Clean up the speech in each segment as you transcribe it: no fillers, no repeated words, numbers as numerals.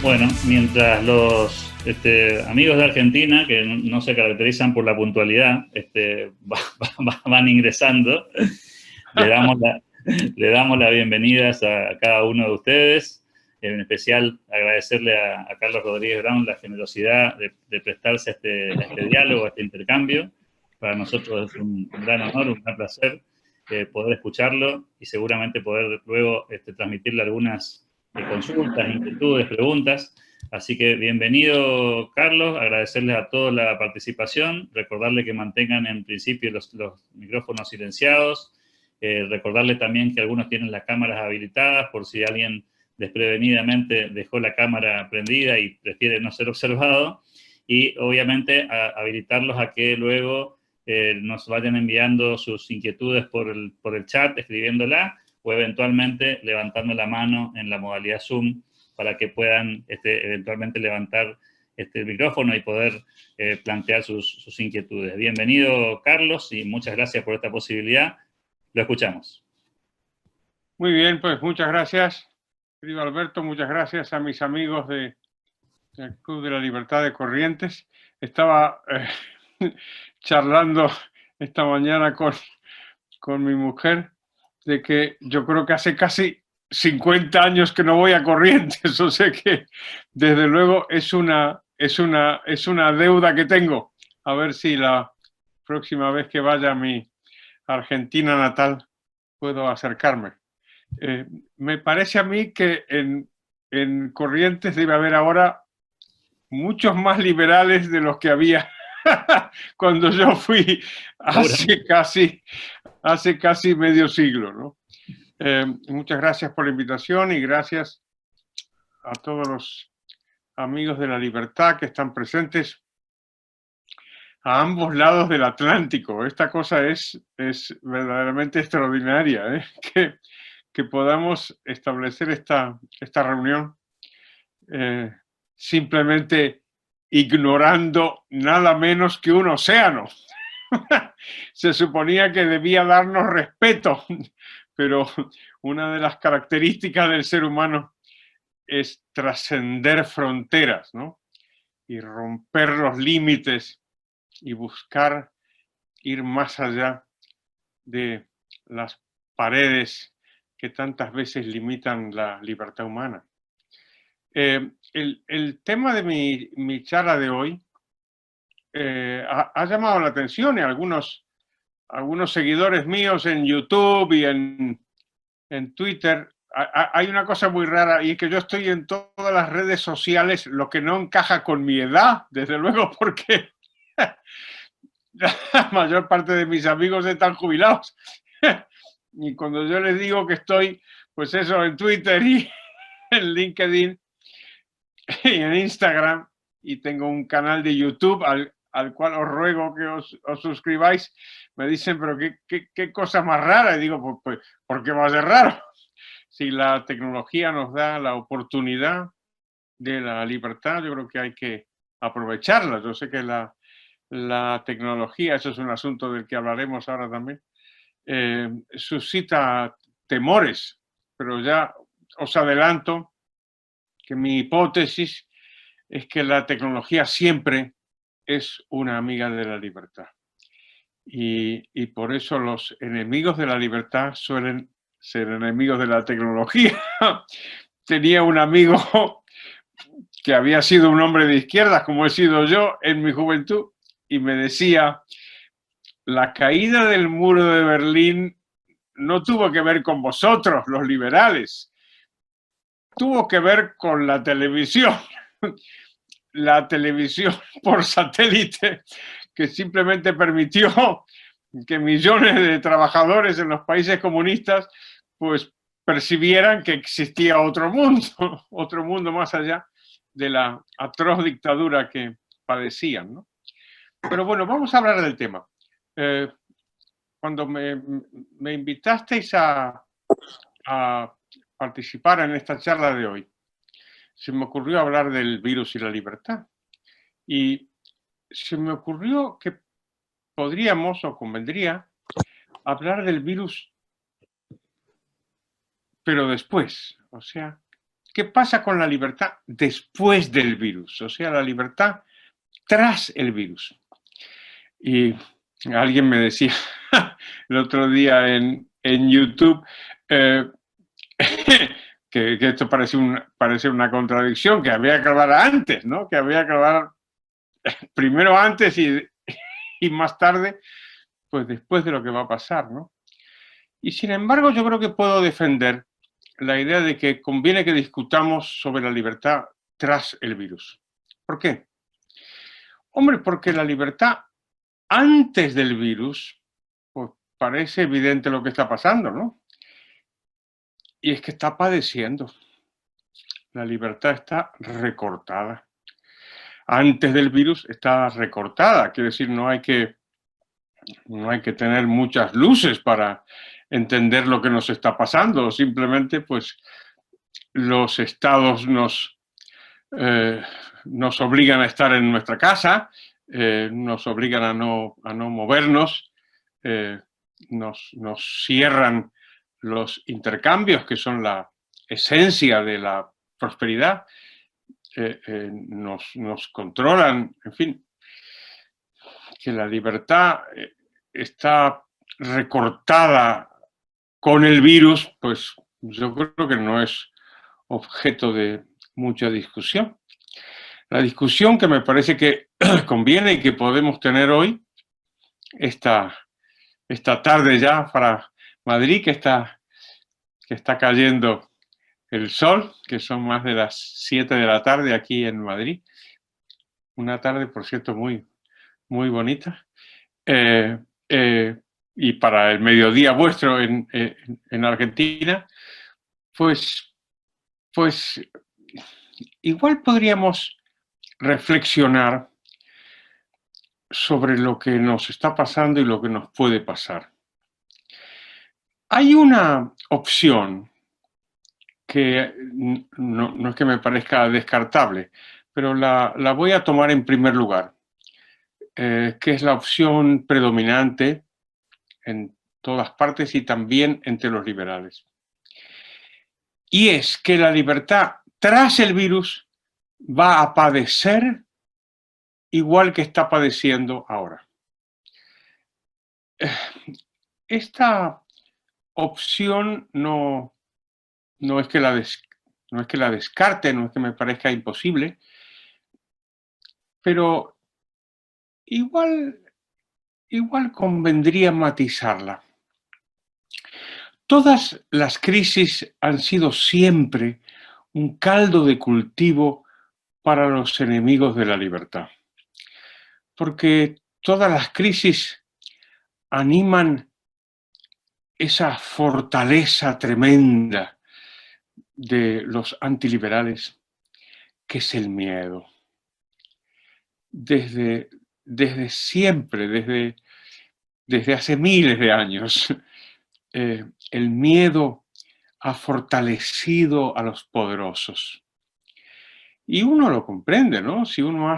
Bueno, mientras los amigos de Argentina, que no se caracterizan por la puntualidad, van ingresando, le damos, le damos las bienvenidas a cada uno de ustedes. En especial agradecerle a Carlos Rodríguez Brown la generosidad de prestarse a este diálogo, a este intercambio. Para nosotros es un gran honor, un gran placer poder escucharlo y seguramente poder luego transmitirle algunas consultas, inquietudes, preguntas. Así que bienvenido, Carlos, agradecerles a todos la participación, recordarles que mantengan en principio los micrófonos silenciados, recordarles también que algunos tienen las cámaras habilitadas por si alguien desprevenidamente dejó la cámara prendida y prefiere no ser observado, y obviamente habilitarlos a que luego nos vayan enviando sus inquietudes por el chat, escribiéndola, o eventualmente levantando la mano en la modalidad Zoom para que puedan eventualmente levantar el micrófono y poder plantear sus inquietudes. Bienvenido, Carlos, y muchas gracias por esta posibilidad. Lo escuchamos. Muy bien, pues muchas gracias, querido Alberto, muchas gracias a mis amigos del Club de la Libertad de Corrientes. Estaba charlando esta mañana con mi mujer de que yo creo que hace casi 50 años que no voy a Corrientes, o sea que desde luego es una deuda que tengo. A ver si la próxima vez que vaya a mi Argentina natal puedo acercarme. Me parece a mí que en Corrientes debe haber ahora muchos más liberales de los que había cuando yo fui hace casi medio siglo, ¿no? Muchas gracias por la invitación y gracias a todos los amigos de la libertad que están presentes a ambos lados del Atlántico. Esta cosa es verdaderamente extraordinaria, ¿eh? Que podamos establecer esta reunión simplemente ignorando nada menos que un océano. Se suponía que debía darnos respeto, pero una de las características del ser humano es trascender fronteras, ¿no? Y romper los límites y buscar ir más allá de las paredes que tantas veces limitan la libertad humana. El tema de mi charla de hoy ha llamado la atención y algunos seguidores míos en YouTube y en Twitter. Hay una cosa muy rara y es que yo estoy en todas las redes sociales, lo que no encaja con mi edad, desde luego, porque la mayor parte de mis amigos están jubilados. Y cuando yo les digo que estoy, pues eso, en Twitter y en LinkedIn y en Instagram, y tengo un canal de YouTube al cual os ruego que os suscribáis, me dicen, pero qué cosa más rara. Y digo, pues, ¿por qué va a ser raro? Si la tecnología nos da la oportunidad de la libertad, yo creo que hay que aprovecharla. Yo sé que la tecnología, eso es un asunto del que hablaremos ahora también, suscita temores, pero ya os adelanto que mi hipótesis es que la tecnología siempre es una amiga de la libertad. Y por eso los enemigos de la libertad suelen ser enemigos de la tecnología. Tenía un amigo que había sido un hombre de izquierdas, como he sido yo en mi juventud, y me decía, la caída del muro de Berlín no tuvo que ver con vosotros, los liberales, tuvo que ver con la televisión. La televisión por satélite, que simplemente permitió que millones de trabajadores en los países comunistas pues percibieran que existía otro mundo más allá de la atroz dictadura que padecían, ¿no? Pero bueno, vamos a hablar del tema. Cuando me invitasteis a participar en esta charla de hoy, se me ocurrió hablar del virus y la libertad. Y se me ocurrió que podríamos o convendría hablar del virus, pero después, o sea, ¿qué pasa con la libertad después del virus? O sea, la libertad tras el virus. Y alguien me decía el otro día en YouTube que esto parece una contradicción, que había que hablar antes, ¿no? Que había que hablar primero antes y más tarde, pues después de lo que va a pasar, ¿no? Y sin embargo, yo creo que puedo defender la idea de que conviene que discutamos sobre la libertad tras el virus. ¿Por qué? Hombre, porque la libertad antes del virus, pues parece evidente lo que está pasando, ¿no? Y es que está padeciendo. La libertad está recortada. Antes del virus está recortada, quiere decir, no hay que tener muchas luces para entender lo que nos está pasando, simplemente pues los estados nos obligan a estar en nuestra casa, nos obligan a no movernos, nos cierran los intercambios, que son la esencia de la prosperidad, nos controlan, en fin, que la libertad está recortada con el virus, pues yo creo que no es objeto de mucha discusión. La discusión que me parece que conviene y que podemos tener hoy, esta tarde ya para Madrid, que está cayendo el sol, que son más de las 7 de la tarde aquí en Madrid. Una tarde, por cierto, muy, muy bonita. Y para el mediodía vuestro en Argentina, pues igual podríamos reflexionar sobre lo que nos está pasando y lo que nos puede pasar. Hay una opción que no es que me parezca descartable, pero la voy a tomar en primer lugar, que es la opción predominante en todas partes y también entre los liberales. Y es que la libertad tras el virus va a padecer igual que está padeciendo ahora. Esta opción no es que la descarte, no es que me parezca imposible, pero igual convendría matizarla. Todas las crisis han sido siempre un caldo de cultivo para los enemigos de la libertad, porque todas las crisis animan esa fortaleza tremenda de los antiliberales, que es el miedo. Desde siempre, desde hace miles de años, el miedo ha fortalecido a los poderosos. Y uno lo comprende, ¿no? Si uno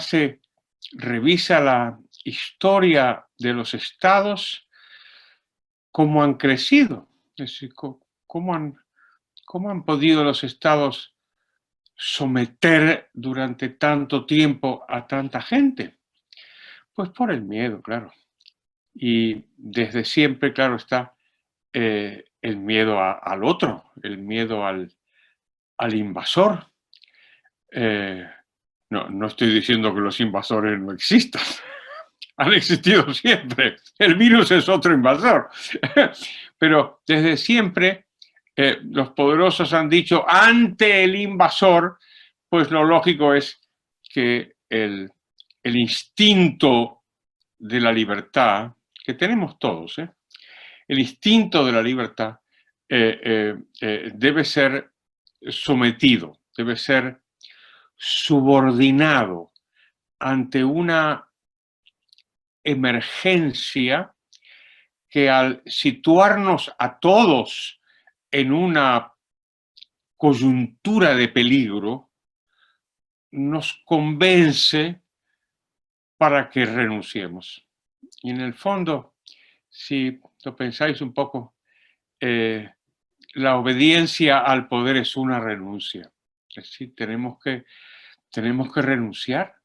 revisa la historia de los estados, cómo han crecido, es decir, cómo han podido los estados someter durante tanto tiempo a tanta gente. Pues por el miedo, claro. Y desde siempre, claro, está el miedo al otro, el miedo al invasor. No estoy diciendo que los invasores no existan. Han existido siempre. El virus es otro invasor. Pero desde siempre los poderosos han dicho, ante el invasor, pues lo lógico es que el instinto de la libertad, que tenemos todos, el instinto de la libertad debe ser sometido, debe ser subordinado ante una emergencia que, al situarnos a todos en una coyuntura de peligro, nos convence para que renunciemos. Y en el fondo, si lo pensáis un poco, la obediencia al poder es una renuncia. Sí, tenemos que renunciar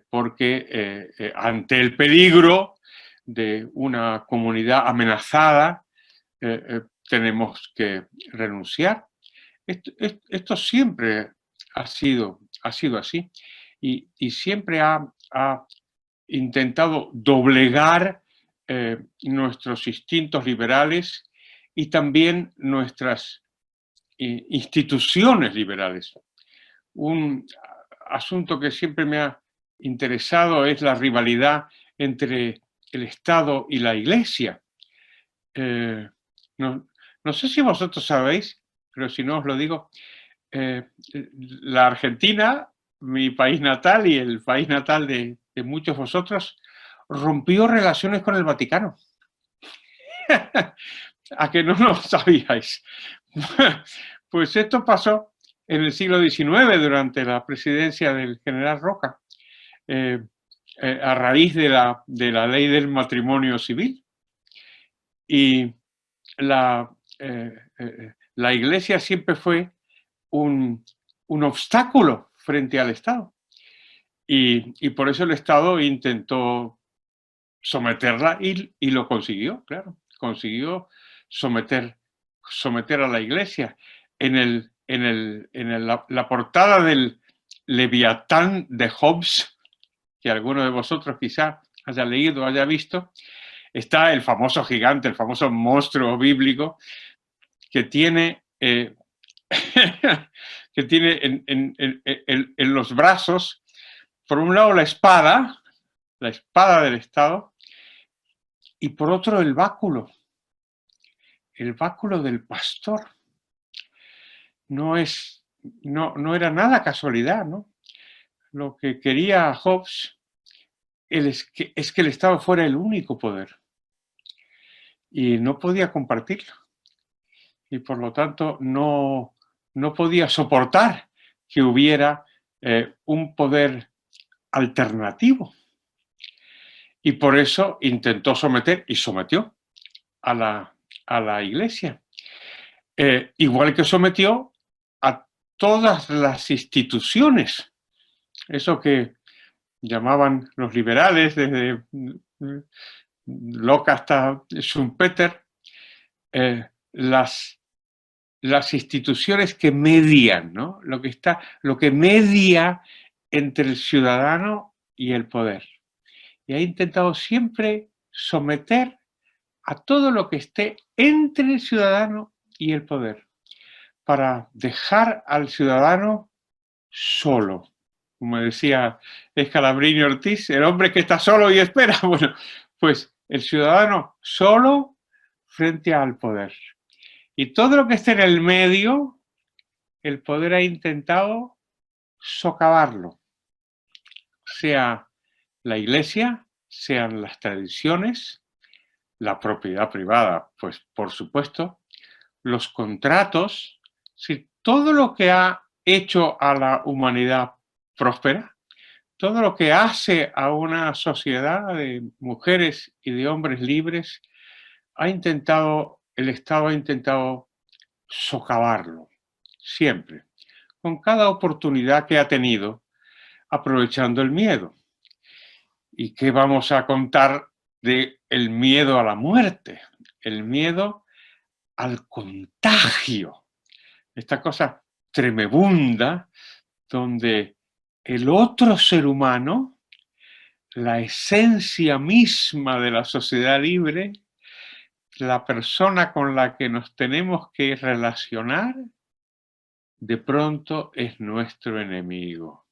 porque ante el peligro de una comunidad amenazada, tenemos que renunciar. Esto siempre ha sido así y siempre ha intentado doblegar nuestros instintos liberales y también nuestras instituciones liberales. Un asunto que siempre me ha interesado es la rivalidad entre el Estado y la Iglesia. No sé si vosotros sabéis, pero si no os lo digo, la Argentina, mi país natal y el país natal de muchos de vosotros, rompió relaciones con el Vaticano. ¿A que no lo sabíais? Pues esto pasó en el siglo XIX, durante la presidencia del general Roca, a raíz de la ley del matrimonio civil. Y la Iglesia siempre fue un obstáculo frente al Estado. Y por eso el Estado intentó someterla y lo consiguió, claro. Consiguió someter a la Iglesia. En la portada del Leviatán de Hobbes, que alguno de vosotros quizá haya leído, haya visto, está el famoso gigante, el famoso monstruo bíblico que tiene, que tiene en los brazos, por un lado la espada del Estado, y por otro el báculo del pastor. No era nada casualidad, ¿no? Lo que quería Hobbes es que el Estado fuera el único poder y no podía compartirlo. Y por lo tanto no podía soportar que hubiera un poder alternativo. Y por eso intentó someter y sometió a la Iglesia. Igual que sometió a todas las instituciones. Eso que llamaban los liberales, desde Locke hasta Schumpeter, las instituciones que median, ¿no? Lo que media entre el ciudadano y el poder. Y ha intentado siempre someter a todo lo que esté entre el ciudadano y el poder, para dejar al ciudadano solo. Como decía Scalabrini Ortiz, el hombre que está solo y espera. Bueno, pues el ciudadano solo frente al poder. Y todo lo que esté en el medio, el poder ha intentado socavarlo. Sea la Iglesia, sean las tradiciones, la propiedad privada, pues por supuesto, los contratos, si todo lo que ha hecho a la humanidad próspera, todo lo que hace a una sociedad de mujeres y de hombres libres, el Estado ha intentado socavarlo, siempre, con cada oportunidad que ha tenido, aprovechando el miedo. ¿Y qué vamos a contar del miedo a la muerte? El miedo al contagio. Esta cosa tremebunda donde el otro ser humano, la esencia misma de la sociedad libre, la persona con la que nos tenemos que relacionar, de pronto es nuestro enemigo.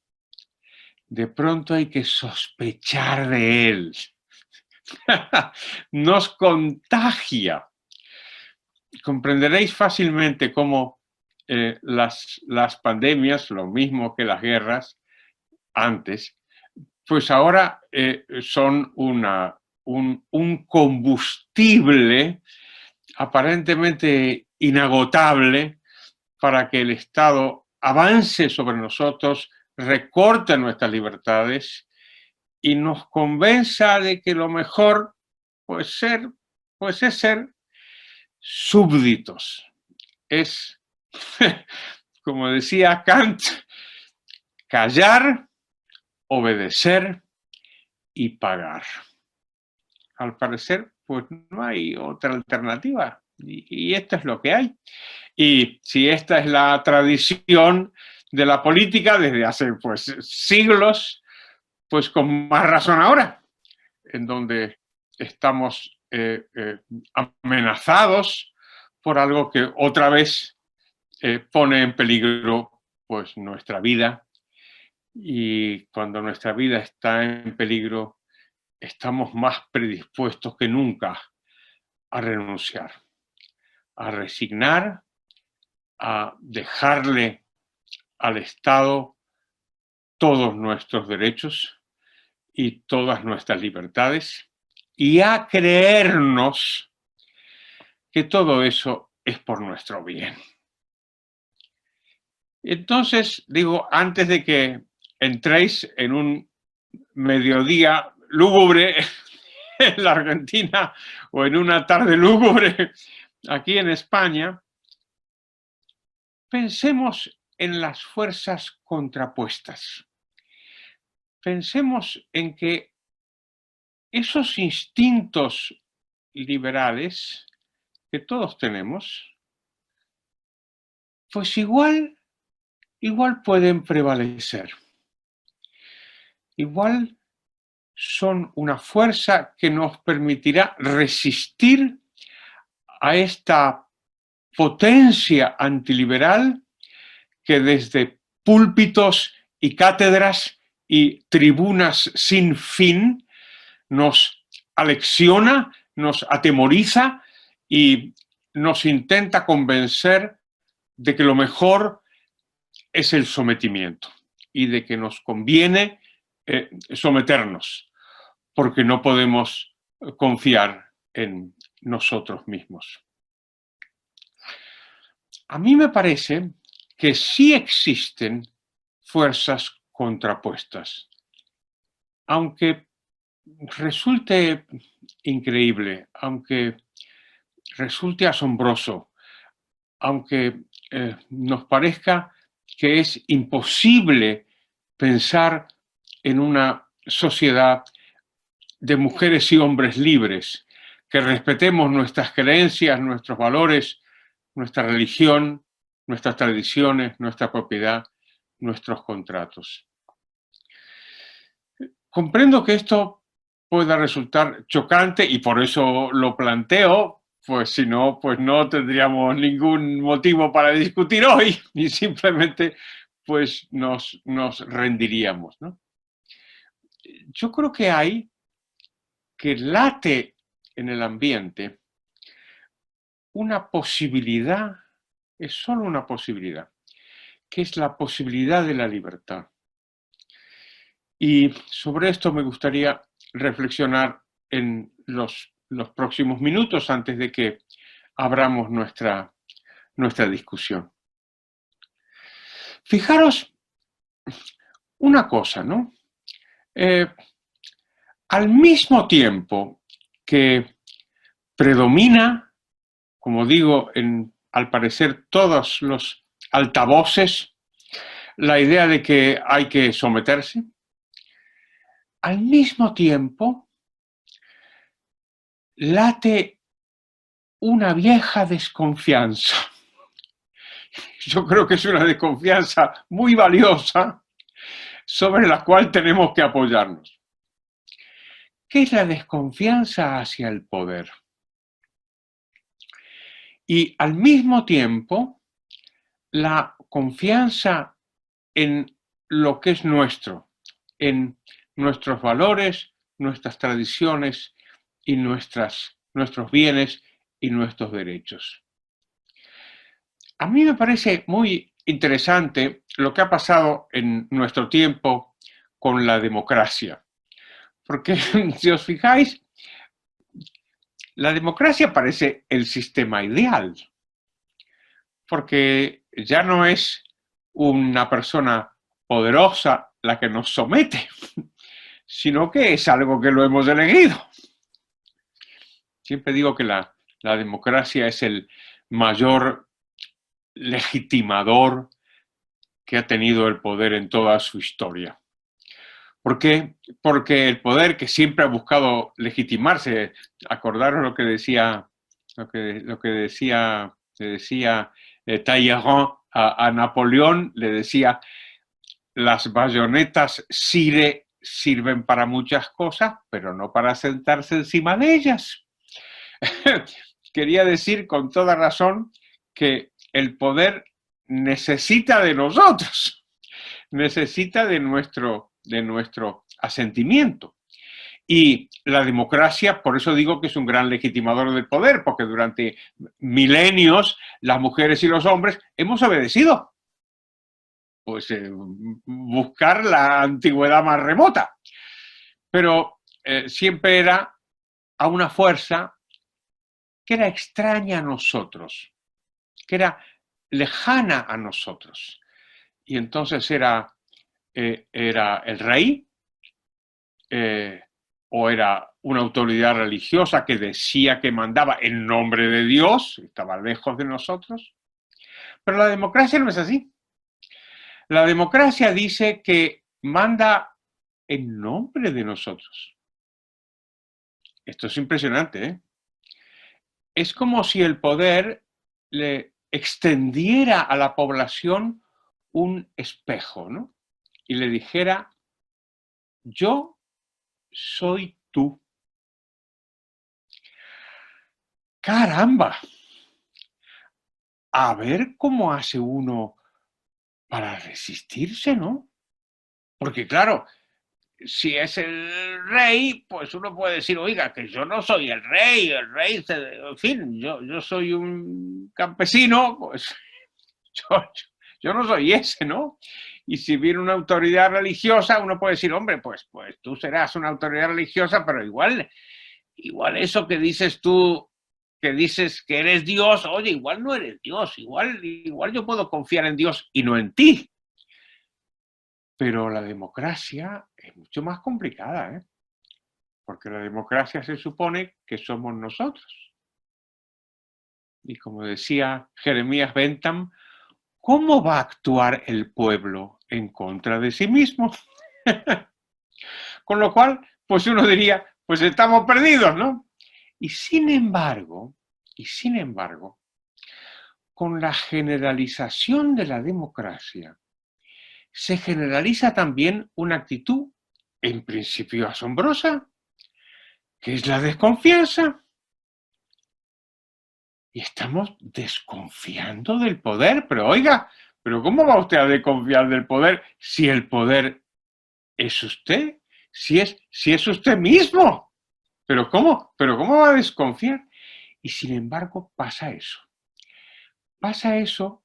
De pronto hay que sospechar de él. Nos contagia. Comprenderéis fácilmente cómo las pandemias, lo mismo que las guerras antes, pues ahora son un combustible aparentemente inagotable para que el Estado avance sobre nosotros, recorte nuestras libertades y nos convenza de que lo mejor es ser súbditos, es como decía Kant, callar, obedecer y pagar. Al parecer, pues no hay otra alternativa. Y esto es lo que hay. Y si esta es la tradición de la política desde hace pues siglos, pues con más razón ahora, en donde estamos amenazados por algo que otra vez pone en peligro pues nuestra vida. Y cuando nuestra vida está en peligro, estamos más predispuestos que nunca a renunciar, a resignar, a dejarle al Estado todos nuestros derechos y todas nuestras libertades y a creernos que todo eso es por nuestro bien. Entonces, digo, antes de que entréis en un mediodía lúgubre en la Argentina o en una tarde lúgubre aquí en España, pensemos en las fuerzas contrapuestas. Pensemos en que esos instintos liberales que todos tenemos, pues igual pueden prevalecer. Igual son una fuerza que nos permitirá resistir a esta potencia antiliberal que desde púlpitos y cátedras y tribunas sin fin nos alecciona, nos atemoriza y nos intenta convencer de que lo mejor es el sometimiento y de que nos conviene someternos, porque no podemos confiar en nosotros mismos. A mí me parece que sí existen fuerzas contrapuestas, aunque resulte increíble, aunque resulte asombroso, aunque nos parezca que es imposible pensar en una sociedad de mujeres y hombres libres, que respetemos nuestras creencias, nuestros valores, nuestra religión, nuestras tradiciones, nuestra propiedad, nuestros contratos. Comprendo que esto pueda resultar chocante y por eso lo planteo, pues si no, pues no tendríamos ningún motivo para discutir hoy y simplemente pues nos rendiríamos, ¿no? Yo creo que late en el ambiente una posibilidad, es solo una posibilidad, que es la posibilidad de la libertad. Y sobre esto me gustaría reflexionar en los próximos minutos antes de que abramos nuestra discusión. Fijaros una cosa, ¿no? Al mismo tiempo que predomina, como digo, al parecer todos los altavoces, la idea de que hay que someterse, al mismo tiempo late una vieja desconfianza. Yo creo que es una desconfianza muy valiosa sobre la cual tenemos que apoyarnos. ¿Qué es la desconfianza hacia el poder? Y al mismo tiempo, la confianza en lo que es nuestro, en nuestros valores, nuestras tradiciones y nuestros bienes y nuestros derechos. A mí me parece muy interesante lo que ha pasado en nuestro tiempo con la democracia. Porque si os fijáis, la democracia parece el sistema ideal. Porque ya no es una persona poderosa la que nos somete, sino que es algo que lo hemos elegido. Siempre digo que la democracia es el mayor legitimador que ha tenido el poder en toda su historia. ¿Por qué? Porque el poder que siempre ha buscado legitimarse, acordaros lo que decía, Talleyrand a Napoleón, le decía, las bayonetas sirven para muchas cosas, pero no para sentarse encima de ellas. Quería decir con toda razón que el poder necesita de nosotros, necesita de nuestro asentimiento. Y la democracia, por eso digo que es un gran legitimador del poder, porque durante milenios las mujeres y los hombres hemos obedecido. Pues buscar la antigüedad más remota. Pero siempre era a una fuerza que era extraña a nosotros, que era lejana a nosotros. Y entonces era el rey, o era una autoridad religiosa que decía que mandaba en nombre de Dios, estaba lejos de nosotros. Pero la democracia no es así. La democracia dice que manda en nombre de nosotros. Esto es impresionante, ¿eh? Es como si el poder le extendiera a la población un espejo, ¿no? Y le dijera, yo soy tú. ¡Caramba! A ver cómo hace uno para resistirse, ¿no? Porque claro, si es el rey, pues uno puede decir, oiga, que yo no soy el rey, en fin, yo soy un campesino, pues yo no soy ese, ¿no? Y si viene una autoridad religiosa, uno puede decir, hombre, pues tú serás una autoridad religiosa, pero igual eso que dices tú, que dices que eres Dios, oye, igual no eres Dios, igual yo puedo confiar en Dios y no en ti. Pero la democracia es mucho más complicada, ¿eh? Porque la democracia se supone que somos nosotros. Y como decía Jeremías Bentham, ¿cómo va a actuar el pueblo en contra de sí mismo? Con lo cual, pues uno diría, pues estamos perdidos, ¿no? Y sin embargo, con la generalización de la democracia, se generaliza también una actitud, en principio asombrosa, que es la desconfianza. Y estamos desconfiando del poder. Pero oiga, ¿pero cómo va usted a desconfiar del poder si el poder es usted? Si es usted mismo. ¿Pero cómo? ¿Pero cómo va a desconfiar? Y sin embargo pasa eso. Pasa eso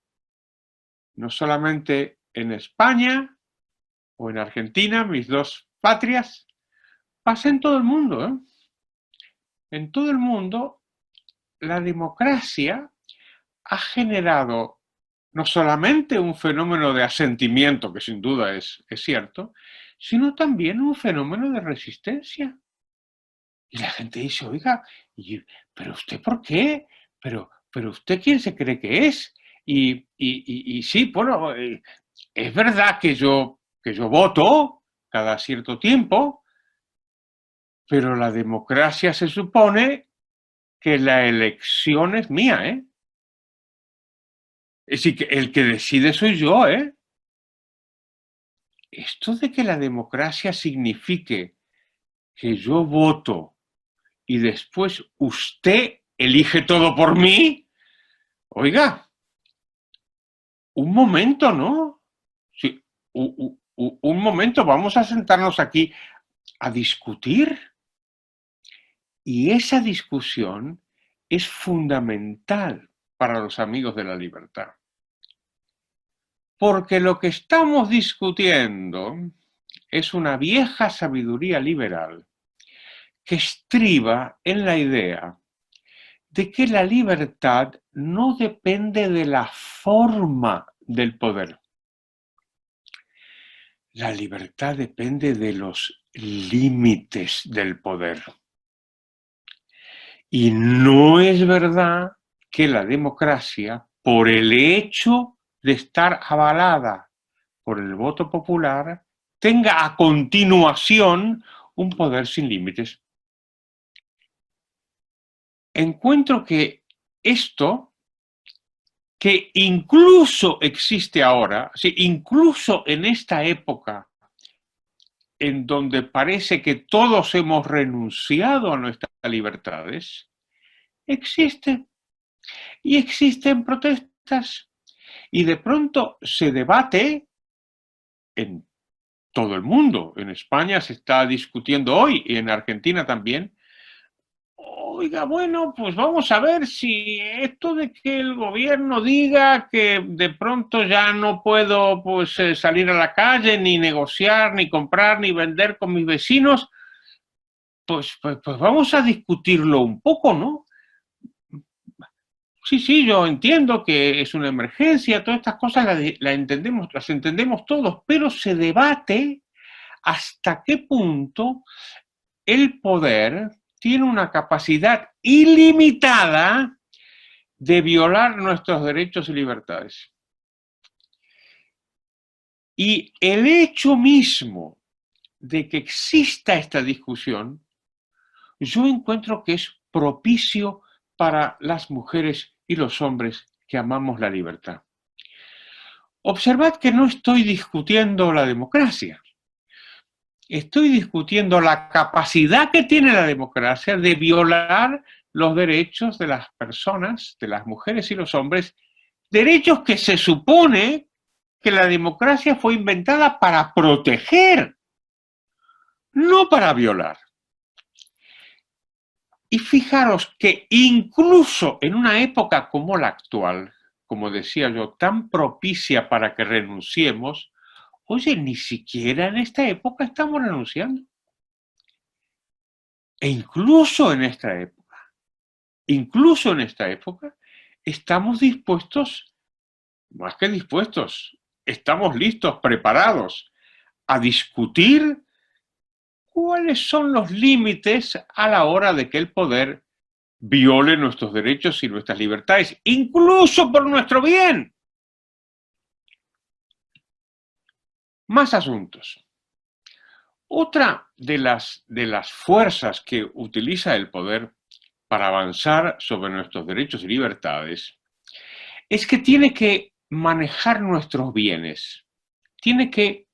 no solamente en España o en Argentina, mis dos patrias, pasa en todo el mundo, ¿eh? En todo el mundo, la democracia ha generado no solamente un fenómeno de asentimiento, que sin duda es cierto, sino también un fenómeno de resistencia. Y la gente dice, oiga, ¿pero usted por qué? ¿Pero usted quién se cree que es? Y sí, bueno, es verdad que yo voto cada cierto tiempo, pero la democracia se supone que la elección es mía, ¿eh? Es decir, que el que decide soy yo, ¿eh? Esto de que la democracia signifique que yo voto y después usted elige todo por mí, oiga, un momento, ¿no? Sí, un momento, vamos a sentarnos aquí a discutir. Y esa discusión es fundamental para los amigos de la libertad. Porque lo que estamos discutiendo es una vieja sabiduría liberal que estriba en la idea de que la libertad no depende de la forma del poder. La libertad depende de los límites del poder. Y no es verdad que la democracia, por el hecho de estar avalada por el voto popular, tenga a continuación un poder sin límites. Encuentro que esto, que incluso existe ahora, sí, incluso en esta época en donde parece que todos hemos renunciado a nuestras libertades, existe. Y existen protestas. Y de pronto se debate en todo el mundo. En España se está discutiendo hoy y en Argentina también. Oiga, bueno, pues vamos a ver si esto de que el gobierno diga que de pronto ya no puedo pues, salir a la calle, ni negociar, ni comprar, ni vender con mis vecinos, pues vamos a discutirlo un poco, ¿no? Sí, yo entiendo que es una emergencia, todas estas cosas las entendemos todos, pero se debate hasta qué punto el poder tiene una capacidad ilimitada de violar nuestros derechos y libertades. Y el hecho mismo de que exista esta discusión, yo encuentro que es propicio para las mujeres y los hombres que amamos la libertad. Observad que no estoy discutiendo la democracia. Estoy discutiendo la capacidad que tiene la democracia de violar los derechos de las personas, de las mujeres y los hombres, derechos que se supone que la democracia fue inventada para proteger, no para violar. Y fijaros que incluso en una época como la actual, como decía yo, tan propicia para que renunciemos, oye, ni siquiera en esta época estamos renunciando. E incluso en esta época, estamos dispuestos, más que dispuestos, estamos listos, preparados a discutir cuáles son los límites a la hora de que el poder viole nuestros derechos y nuestras libertades, incluso por nuestro bien. Más asuntos. Otra de las fuerzas que utiliza el poder para avanzar sobre nuestros derechos y libertades es que tiene que manejar nuestros bienes, tiene que,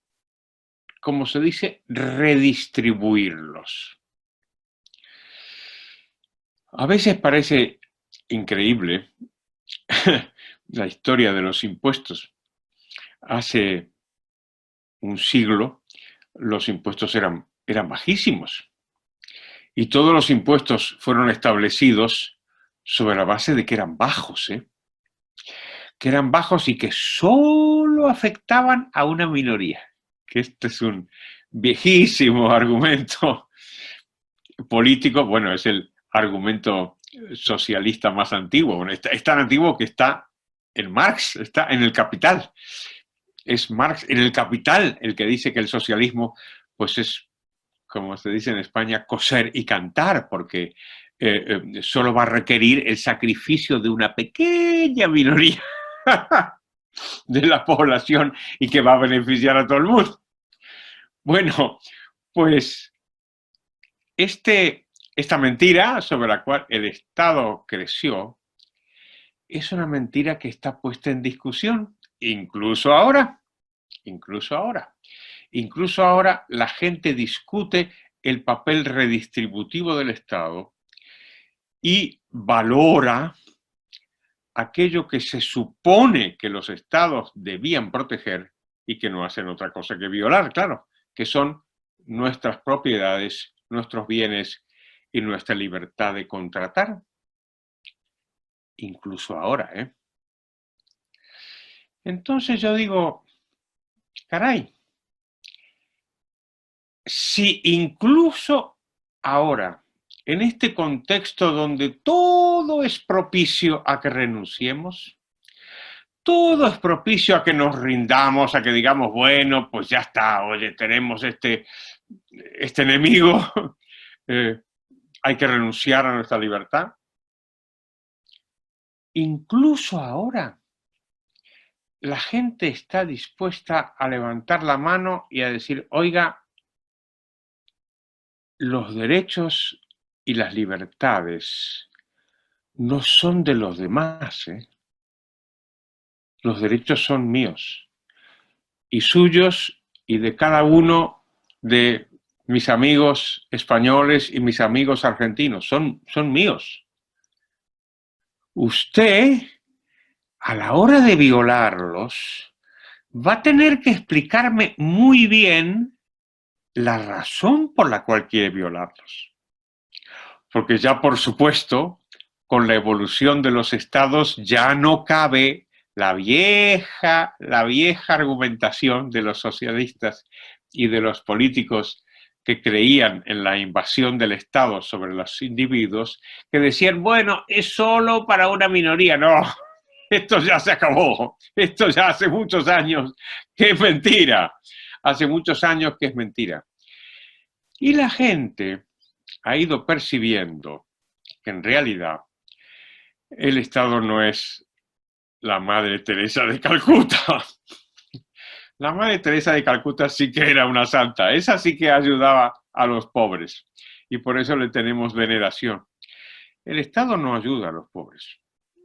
como se dice, redistribuirlos. A veces parece increíble la historia de los impuestos. Hace un siglo los impuestos eran bajísimos y todos los impuestos fueron establecidos sobre la base de que eran bajos, que eran bajos y que solo afectaban a una minoría. Que este es un viejísimo argumento político, bueno, es el argumento socialista más antiguo, es tan antiguo que está en Marx, está en el Capital. Es Marx en el Capital el que dice que el socialismo pues es, como se dice en España, coser y cantar, porque solo va a requerir el sacrificio de una pequeña minoría de la población y que va a beneficiar a todo el mundo. Bueno, pues esta mentira sobre la cual el Estado creció es una mentira que está puesta en discusión, incluso ahora. Incluso ahora. Incluso ahora la gente discute el papel redistributivo del Estado y valora aquello que se supone que los estados debían proteger y que no hacen otra cosa que violar, claro, que son nuestras propiedades, nuestros bienes y nuestra libertad de contratar. Incluso ahora, Entonces yo digo, caray, si incluso ahora, en este contexto donde todo es propicio a que renunciemos, todo es propicio a que nos rindamos, a que digamos, bueno, pues ya está, oye, tenemos este enemigo, hay que renunciar a nuestra libertad. Incluso ahora, la gente está dispuesta a levantar la mano y a decir, oiga, los derechos y las libertades no son de los demás, ¿eh? Los derechos son míos y suyos y de cada uno de mis amigos españoles y mis amigos argentinos. Son míos. Usted, a la hora de violarlos, va a tener que explicarme muy bien la razón por la cual quiere violarlos. Porque ya, por supuesto, con la evolución de los estados ya no cabe la vieja argumentación de los socialistas y de los políticos que creían en la invasión del Estado sobre los individuos, que decían, bueno, es solo para una minoría. No, esto ya se acabó, esto ya hace muchos años que es mentira, hace muchos años que es mentira. Y la gente ha ido percibiendo que en realidad el Estado no es la Madre Teresa de Calcuta. La Madre Teresa de Calcuta sí que era una santa, esa sí que ayudaba a los pobres y por eso le tenemos veneración. El Estado no ayuda a los pobres.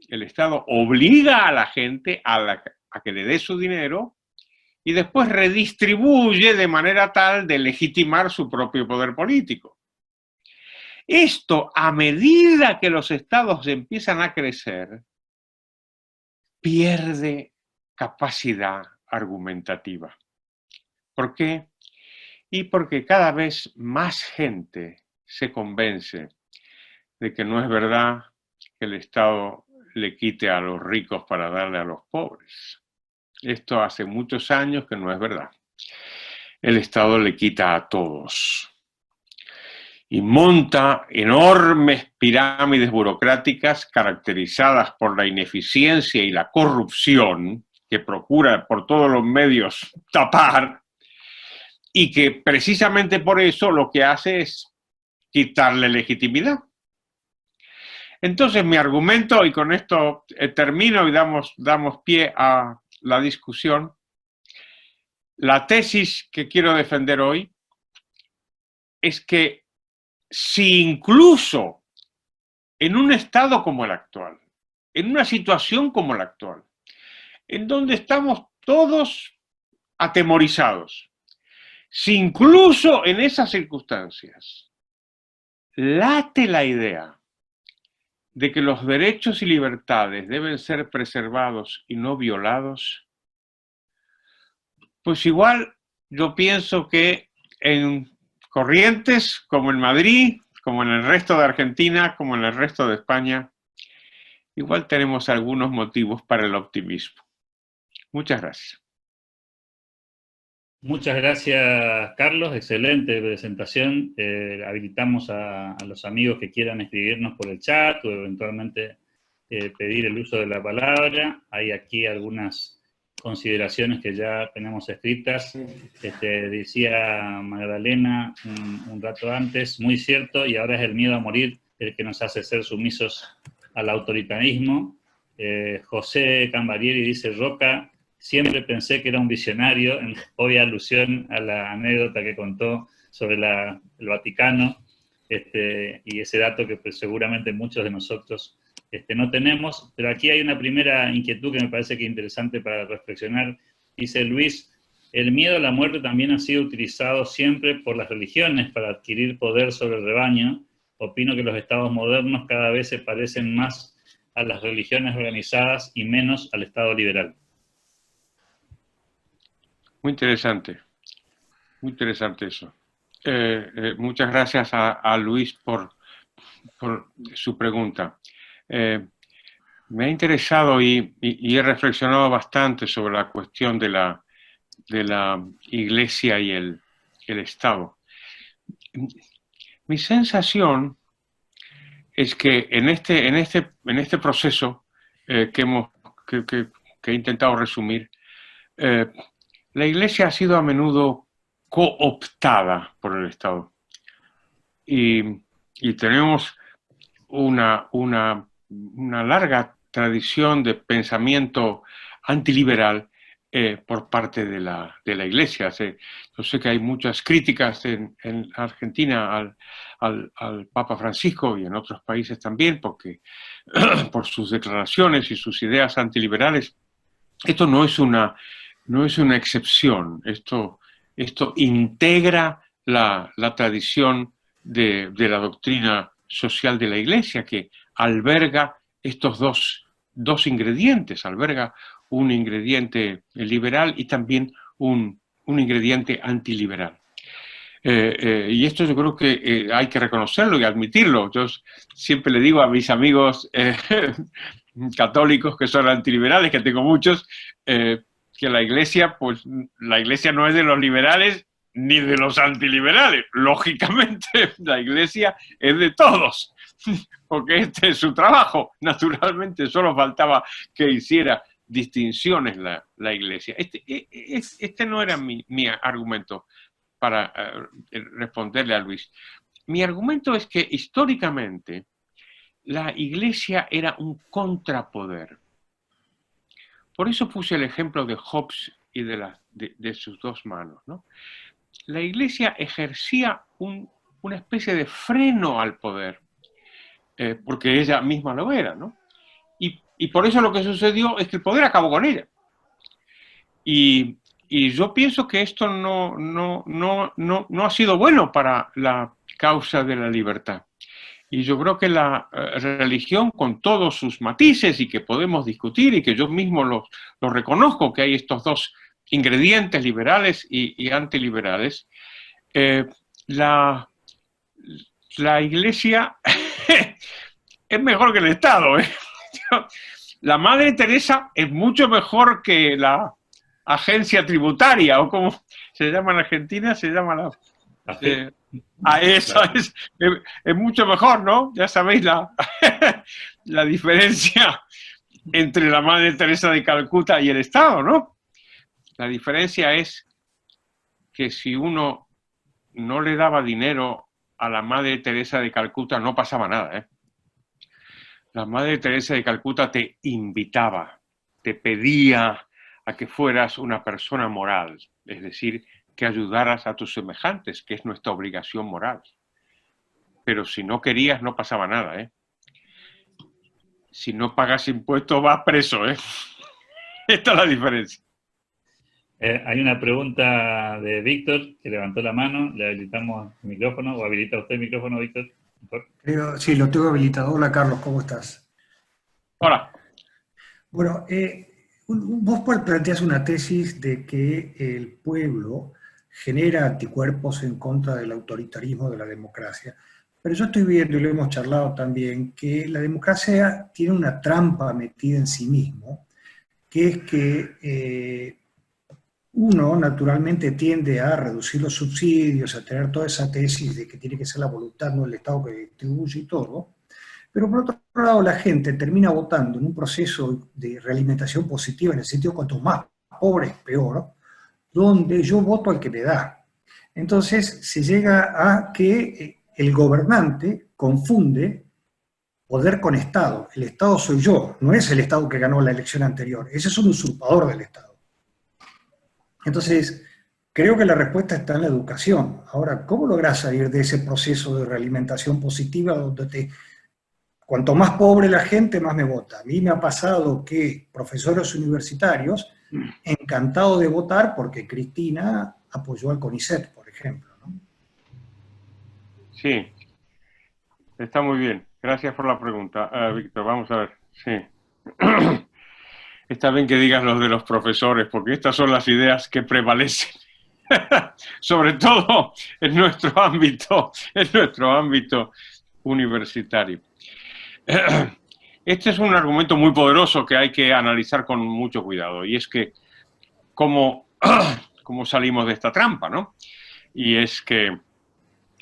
El Estado obliga a la gente a que le dé su dinero y después redistribuye de manera tal de legitimar su propio poder político. Esto, a medida que los estados empiezan a crecer, pierde capacidad argumentativa. ¿Por qué? Y porque cada vez más gente se convence de que no es verdad que el Estado le quite a los ricos para darle a los pobres. Esto hace muchos años que no es verdad. El Estado le quita a todos y monta enormes pirámides burocráticas caracterizadas por la ineficiencia y la corrupción que procura por todos los medios tapar y que precisamente por eso lo que hace es quitarle legitimidad. Entonces mi argumento, y con esto termino y damos pie a la discusión, la tesis que quiero defender hoy es que si incluso en un estado como el actual, en una situación como la actual, en donde estamos todos atemorizados, si incluso en esas circunstancias late la idea de que los derechos y libertades deben ser preservados y no violados, pues igual yo pienso que en Corrientes, como en Madrid, como en el resto de Argentina, como en el resto de España, igual tenemos algunos motivos para el optimismo. Muchas gracias. Muchas gracias, Carlos. Excelente presentación. Habilitamos a los amigos que quieran escribirnos por el chat o eventualmente pedir el uso de la palabra. Hay aquí algunas consideraciones que ya tenemos escritas. Decía Magdalena un rato antes, muy cierto, y ahora es el miedo a morir el que nos hace ser sumisos al autoritarismo. José Cambarieri dice, Roca, siempre pensé que era un visionario, en obvia alusión a la anécdota que contó sobre el Vaticano, y ese dato que pues, seguramente muchos de nosotros no tenemos, pero aquí hay una primera inquietud que me parece que es interesante para reflexionar. Dice Luis, el miedo a la muerte también ha sido utilizado siempre por las religiones para adquirir poder sobre el rebaño. Opino que los estados modernos cada vez se parecen más a las religiones organizadas y menos al Estado liberal. Muy interesante eso. Muchas gracias a Luis por su pregunta. Me ha interesado y he reflexionado bastante sobre la cuestión de la Iglesia y el Estado. Mi sensación es que en este proceso que he intentado resumir, la Iglesia ha sido a menudo cooptada por el Estado. Y tenemos una larga tradición de pensamiento antiliberal por parte de la Iglesia. Yo sé que hay muchas críticas en Argentina al Papa Francisco y en otros países también, porque por sus declaraciones y sus ideas antiliberales. Esto no es una excepción, esto integra la tradición de la doctrina social de la Iglesia, que alberga estos dos ingredientes, alberga un ingrediente liberal y también un ingrediente antiliberal. Y esto yo creo que hay que reconocerlo y admitirlo. Yo siempre le digo a mis amigos católicos que son antiliberales, que tengo muchos, que la Iglesia no es de los liberales ni de los antiliberales. Lógicamente, la Iglesia es de todos, porque este es su trabajo. Naturalmente, solo faltaba que hiciera distinciones la Iglesia. Este no era mi argumento para responderle a Luis. Mi argumento es que históricamente la Iglesia era un contrapoder. Por eso puse el ejemplo de Hobbes y de sus dos manos, ¿no? La Iglesia ejercía una especie de freno al poder, porque ella misma lo era, ¿no? Y por eso lo que sucedió es que el poder acabó con ella. Y yo pienso que esto no ha sido bueno para la causa de la libertad. Y yo creo que la religión, con todos sus matices y que podemos discutir y que yo mismo lo reconozco, que hay estos dos ingredientes liberales y antiliberales, la Iglesia es mejor que el Estado. La Madre Teresa es mucho mejor que la agencia tributaria, o como se llama en Argentina, se llama la... eso es mucho mejor, ¿no? Ya sabéis la diferencia entre la Madre Teresa de Calcuta y el Estado, ¿no? La diferencia es que si uno no le daba dinero a la Madre Teresa de Calcuta, no pasaba nada, ¿eh? La Madre Teresa de Calcuta te invitaba, te pedía a que fueras una persona moral, es decir, que ayudaras a tus semejantes, que es nuestra obligación moral. Pero si no querías, no pasaba nada, ¿eh? Si no pagas impuestos, vas preso, ¿eh? Esta es la diferencia. Hay una pregunta de Víctor, que levantó la mano. Le habilitamos el micrófono, o habilita usted el micrófono, Víctor. Sí, lo tengo habilitado. Hola, Carlos, ¿cómo estás? Hola. Bueno, vos planteás una tesis de que el pueblo genera anticuerpos en contra del autoritarismo de la democracia. Pero yo estoy viendo, y lo hemos charlado también, que la democracia tiene una trampa metida en sí mismo, que es que uno naturalmente tiende a reducir los subsidios, a tener toda esa tesis de que tiene que ser la voluntad, no el Estado que distribuye y todo, pero por otro lado la gente termina votando en un proceso de realimentación positiva, en el sentido cuanto más pobre es peor, donde yo voto al que me da. Entonces se llega a que el gobernante confunde poder con Estado. El Estado soy yo, no es el Estado que ganó la elección anterior, ese es un usurpador del Estado. Entonces, creo que la respuesta está en la educación. Ahora, ¿cómo lográs salir de ese proceso de realimentación positiva donde cuanto más pobre la gente, más me vota? A mí me ha pasado que profesores universitarios, encantados de votar porque Cristina apoyó al CONICET, por ejemplo, ¿no? Sí, está muy bien. Gracias por la pregunta, Víctor. Vamos a ver. Sí. Está bien que digas los de los profesores, porque estas son las ideas que prevalecen, sobre todo en nuestro ámbito universitario. Este es un argumento muy poderoso que hay que analizar con mucho cuidado, y es que cómo salimos de esta trampa, ¿no? Y es que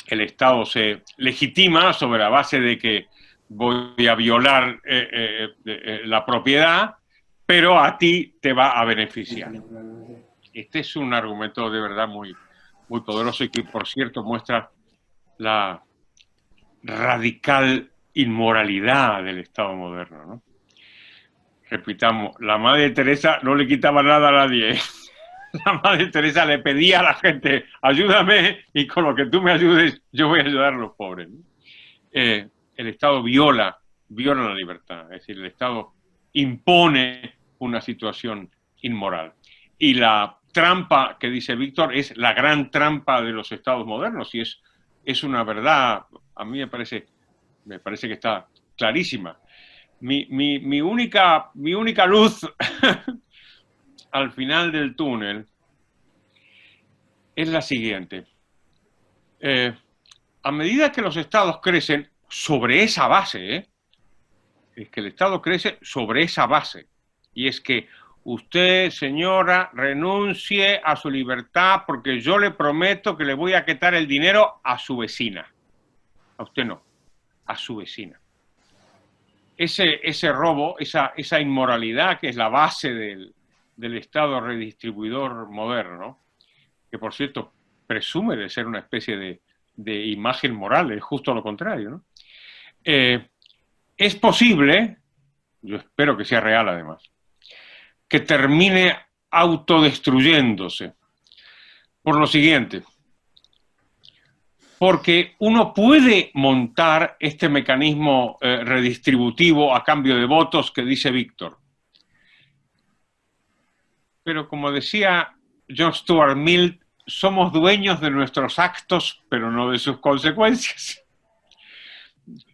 el Estado se legitima sobre la base de que voy a violar la propiedad, pero a ti te va a beneficiar. Este es un argumento de verdad muy, muy poderoso y que, por cierto, muestra la radical inmoralidad del Estado moderno, ¿no? repitamos, la Madre Teresa no le quitaba nada a nadie. La Madre Teresa le pedía a la gente, ayúdame y con lo que tú me ayudes yo voy a ayudar a los pobres. El Estado viola la libertad, es decir, el Estado impone una situación inmoral. Y la trampa que dice Víctor es la gran trampa de los estados modernos y es una verdad, a mí me parece que está clarísima. Mi única luz al final del túnel es la siguiente. A medida que los estados crecen sobre esa base, es que el Estado crece sobre esa base, y es que usted, señora, renuncie a su libertad porque yo le prometo que le voy a quitar el dinero a su vecina. A usted no, a su vecina. Ese robo, esa inmoralidad que es la base del Estado redistribuidor moderno, que por cierto presume de ser una especie de imagen moral, es justo lo contrario, ¿no? Es posible, yo espero que sea real además, que termine autodestruyéndose por lo siguiente, porque uno puede montar este mecanismo redistributivo a cambio de votos que dice Víctor. Pero como decía John Stuart Mill, somos dueños de nuestros actos, pero no de sus consecuencias.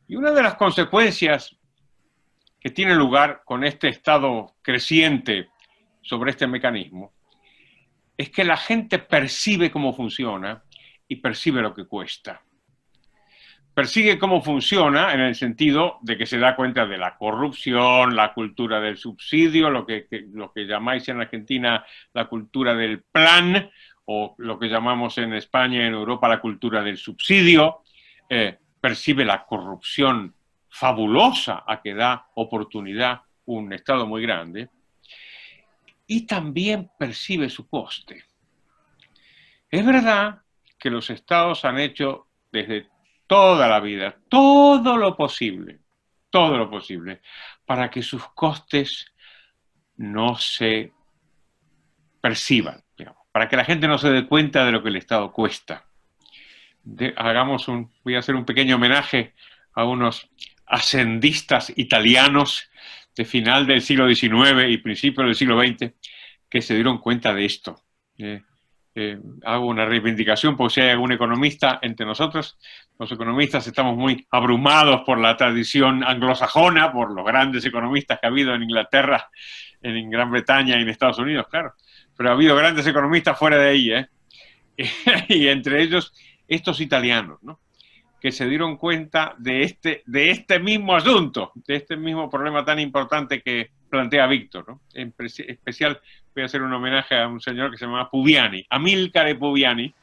Y una de las consecuencias que tiene lugar con este estado creciente sobre este mecanismo es que la gente percibe cómo funciona y percibe lo que cuesta. Persigue cómo funciona en el sentido de que se da cuenta de la corrupción, la cultura del subsidio, lo que llamáis en Argentina la cultura del plan, o lo que llamamos en España y en Europa la cultura del subsidio. Percibe la corrupción fabulosa a que da oportunidad un Estado muy grande, y también percibe su coste. Es verdad que los Estados han hecho desde toda la vida todo lo posible para que sus costes no se perciban, digamos, para que la gente no se dé cuenta de lo que el Estado cuesta. Voy a hacer un pequeño homenaje a unos ascendistas italianos de final del siglo XIX y principio del siglo XX que se dieron cuenta de esto. Hago una reivindicación por si hay algún economista entre nosotros. Los economistas estamos muy abrumados por la tradición anglosajona, por los grandes economistas que ha habido en Inglaterra, en Gran Bretaña y en Estados Unidos, claro. Pero ha habido grandes economistas fuera de ahí, y entre ellos estos italianos, ¿no? Que se dieron cuenta de este mismo asunto, de este mismo problema tan importante que plantea Víctor, ¿no? En especial voy a hacer un homenaje a un señor que se llama Puviani, Amilcare Puviani,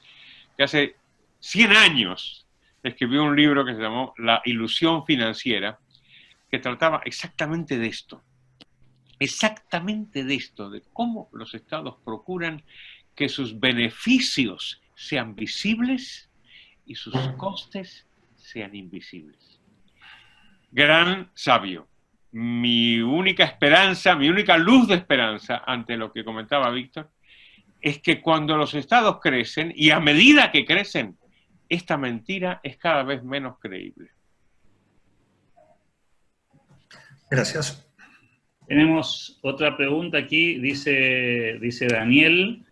que hace 100 años escribió un libro que se llamó La ilusión financiera, que trataba exactamente de esto, de cómo los estados procuran que sus beneficios sean visibles y sus costes sean invisibles. Gran sabio. Mi única esperanza, mi única luz de esperanza ante lo que comentaba Víctor, es que cuando los estados crecen, y a medida que crecen, esta mentira es cada vez menos creíble. Gracias. Tenemos otra pregunta aquí, dice Daniel,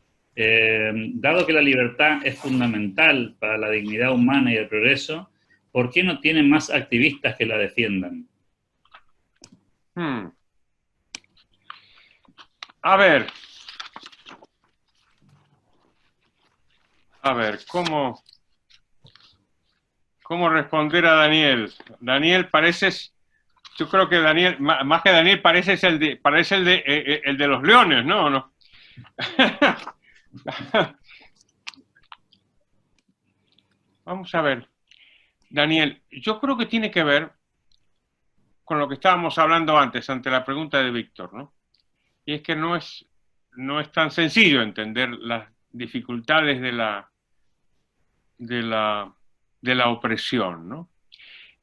dado que la libertad es fundamental para la dignidad humana y el progreso, ¿por qué no tienen más activistas que la defiendan? A ver, ¿cómo responder a Daniel? Daniel, yo creo que Daniel, más que Daniel, parece el de los leones, ¿no? ¿No? Vamos a ver. Daniel, yo creo que tiene que ver con lo que estábamos hablando antes, ante la pregunta de Víctor, ¿no? Y es que no es tan sencillo entender las dificultades de la opresión, ¿no?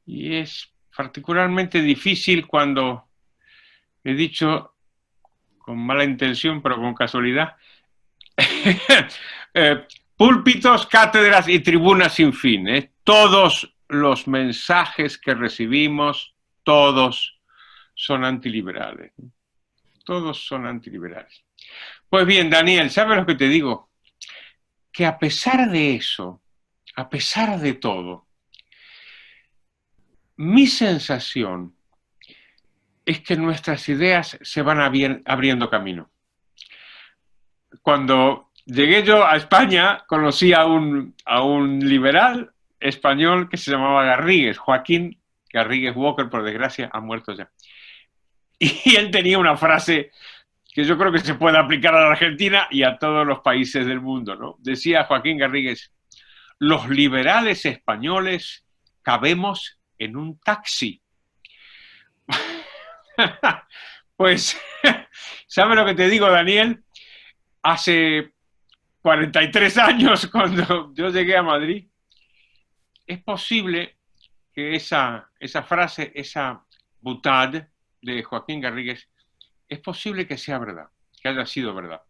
Y es particularmente difícil cuando he dicho con mala intención, pero con casualidad, púlpitos, cátedras y tribunas sin fin. Todos los mensajes que recibimos, todos son antiliberales. Todos son antiliberales. Pues bien, Daniel, ¿sabes lo que te digo? Que a pesar de eso, a pesar de todo, mi sensación es que nuestras ideas se van abriendo camino. Cuando llegué yo a España, conocí a un liberal español que se llamaba Garrigues, Joaquín Garrigues Walker, por desgracia, ha muerto ya. Y él tenía una frase que yo creo que se puede aplicar a la Argentina y a todos los países del mundo, ¿no? Decía Joaquín Garrigues: los liberales españoles cabemos en un taxi. Pues, ¿sabes lo que te digo, Daniel? Hace 43 años, cuando yo llegué a Madrid, es posible que esa frase, esa boutade de Joaquín Garrigues, es posible que sea verdad, que haya sido verdad.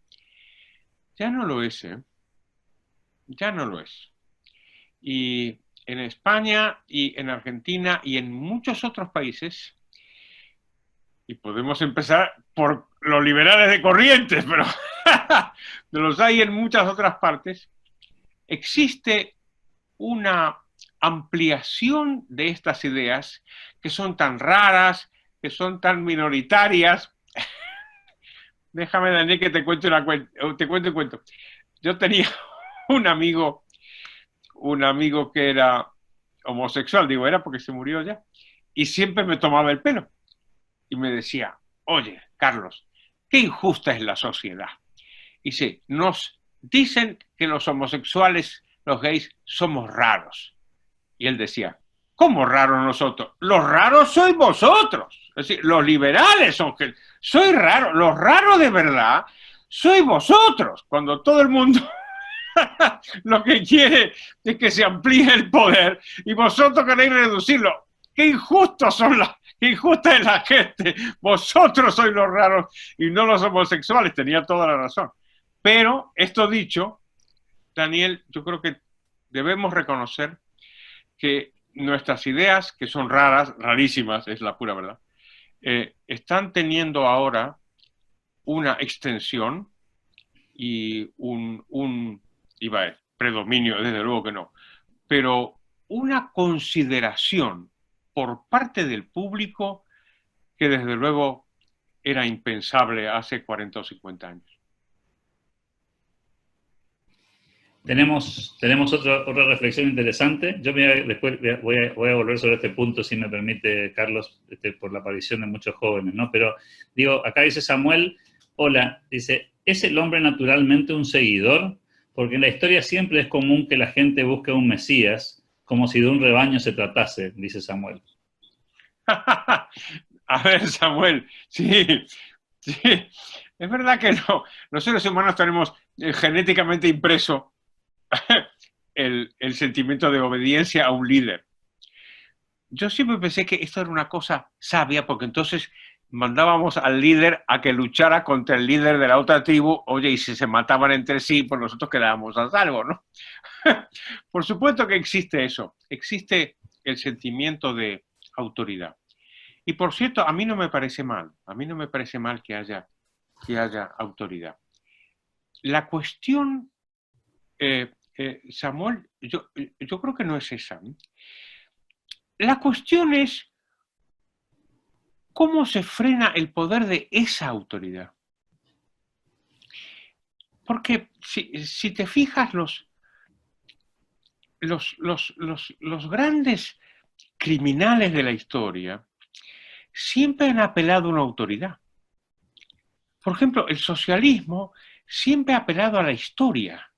Ya no lo es, ¿eh? Ya no lo es. Y en España y en Argentina y en muchos otros países, y podemos empezar por los liberales de Corrientes, pero los hay en muchas otras partes, existe una ampliación de estas ideas que son tan raras, que son tan minoritarias. Déjame, Daniel, que te cuente un cuento. Yo tenía un amigo que era homosexual, digo, era porque se murió ya, y siempre me tomaba el pelo y me decía: oye, Carlos, qué injusta es la sociedad. Y sí, nos dicen que los homosexuales, los gays, somos raros. Y él decía: ¿cómo raros nosotros? Los raros sois vosotros. Es decir, los liberales son que soy raro. Los raros de verdad sois vosotros. Cuando todo el mundo lo que quiere es que se amplíe el poder y vosotros queréis reducirlo. ¡Qué injustos son qué injusta es la gente! Vosotros sois los raros y no los homosexuales. Tenía toda la razón. Pero esto dicho, Daniel, yo creo que debemos reconocer que nuestras ideas, que son rarísimas, es la pura verdad, están teniendo ahora una extensión y iba a decir, predominio, desde luego que no, pero una consideración por parte del público que desde luego era impensable hace 40 o 50 años. Tenemos otra reflexión interesante. Yo después voy a volver sobre este punto, si me permite, Carlos, por la aparición de muchos jóvenes, ¿no? Pero, digo, acá dice Samuel, hola, dice, ¿es el hombre naturalmente un seguidor? Porque en la historia siempre es común que la gente busque un mesías, como si de un rebaño se tratase, dice Samuel. A ver, Samuel, sí. Es verdad que no. Los seres humanos tenemos genéticamente impreso el sentimiento de obediencia a un líder. Yo siempre pensé que esto era una cosa sabia, porque entonces mandábamos al líder a que luchara contra el líder de la otra tribu. Oye, y si se mataban entre sí, pues nosotros quedábamos a salvo, ¿no? Por supuesto que existe eso. Existe el sentimiento de autoridad. Y por cierto, a mí no me parece mal. A mí no me parece mal que haya autoridad. La cuestión, Samuel, yo creo que no es esa. La cuestión es cómo se frena el poder de esa autoridad. Porque si te fijas, los grandes criminales de la historia siempre han apelado a una autoridad. Por ejemplo, el socialismo siempre ha apelado a la historia.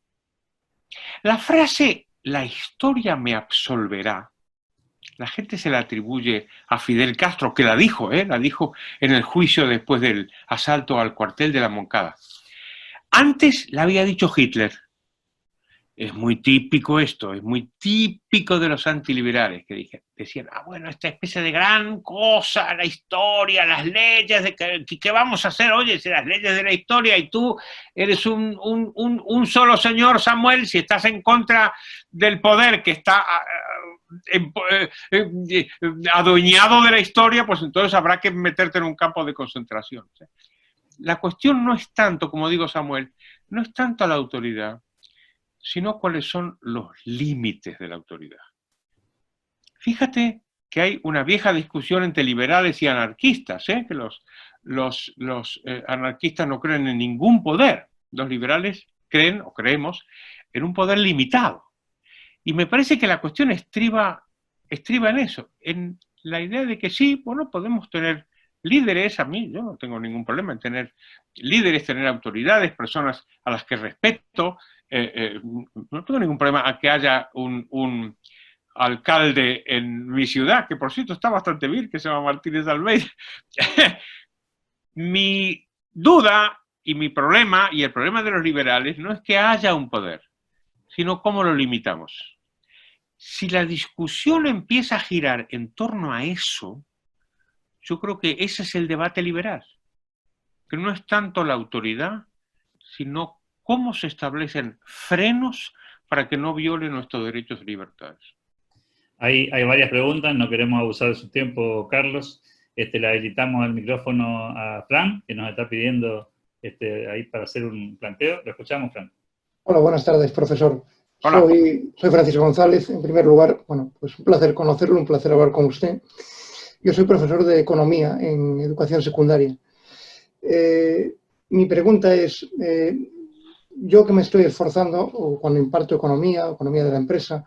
La frase "la historia me absolverá", la gente se la atribuye a Fidel Castro, que la dijo en el juicio después del asalto al cuartel de la Moncada. Antes la había dicho Hitler. es muy típico esto, es muy típico de los antiliberales, que decían, bueno, esta especie de gran cosa, la historia, las leyes, ¿qué vamos a hacer? Oye, si las leyes de la historia y tú eres un solo señor, Samuel, si estás en contra del poder que está adueñado de la historia, pues entonces habrá que meterte en un campo de concentración. La cuestión no es tanto, como digo Samuel, no es tanto la autoridad, sino cuáles son los límites de la autoridad. Fíjate que hay una vieja discusión entre liberales y anarquistas, que los anarquistas no creen en ningún poder, los liberales creen o creemos en un poder limitado. Y me parece que la cuestión estriba en eso, en la idea de que sí, bueno, podemos tener líderes, yo no tengo ningún problema en tener líderes, tener autoridades, personas a las que respeto, no tengo ningún problema a que haya un alcalde en mi ciudad, que por cierto está bastante bien, que se llama Martínez Almeida. Mi duda y mi problema, y el problema de los liberales, no es que haya un poder, sino cómo lo limitamos. Si la discusión empieza a girar en torno a eso, yo creo que ese es el debate liberal, que no es tanto la autoridad, sino cómo se establecen frenos para que no violen nuestros derechos y libertades. Hay varias preguntas, no queremos abusar de su tiempo, Carlos. Le habilitamos el micrófono a Fran, que nos está pidiendo ahí para hacer un planteo. Lo escuchamos, Fran. Hola, buenas tardes, profesor. Hola. Soy Francisco González. En primer lugar, bueno, pues un placer conocerlo, un placer hablar con usted. Yo soy profesor de Economía en Educación Secundaria. Mi pregunta es, yo que me estoy esforzando, o cuando imparto Economía de la empresa,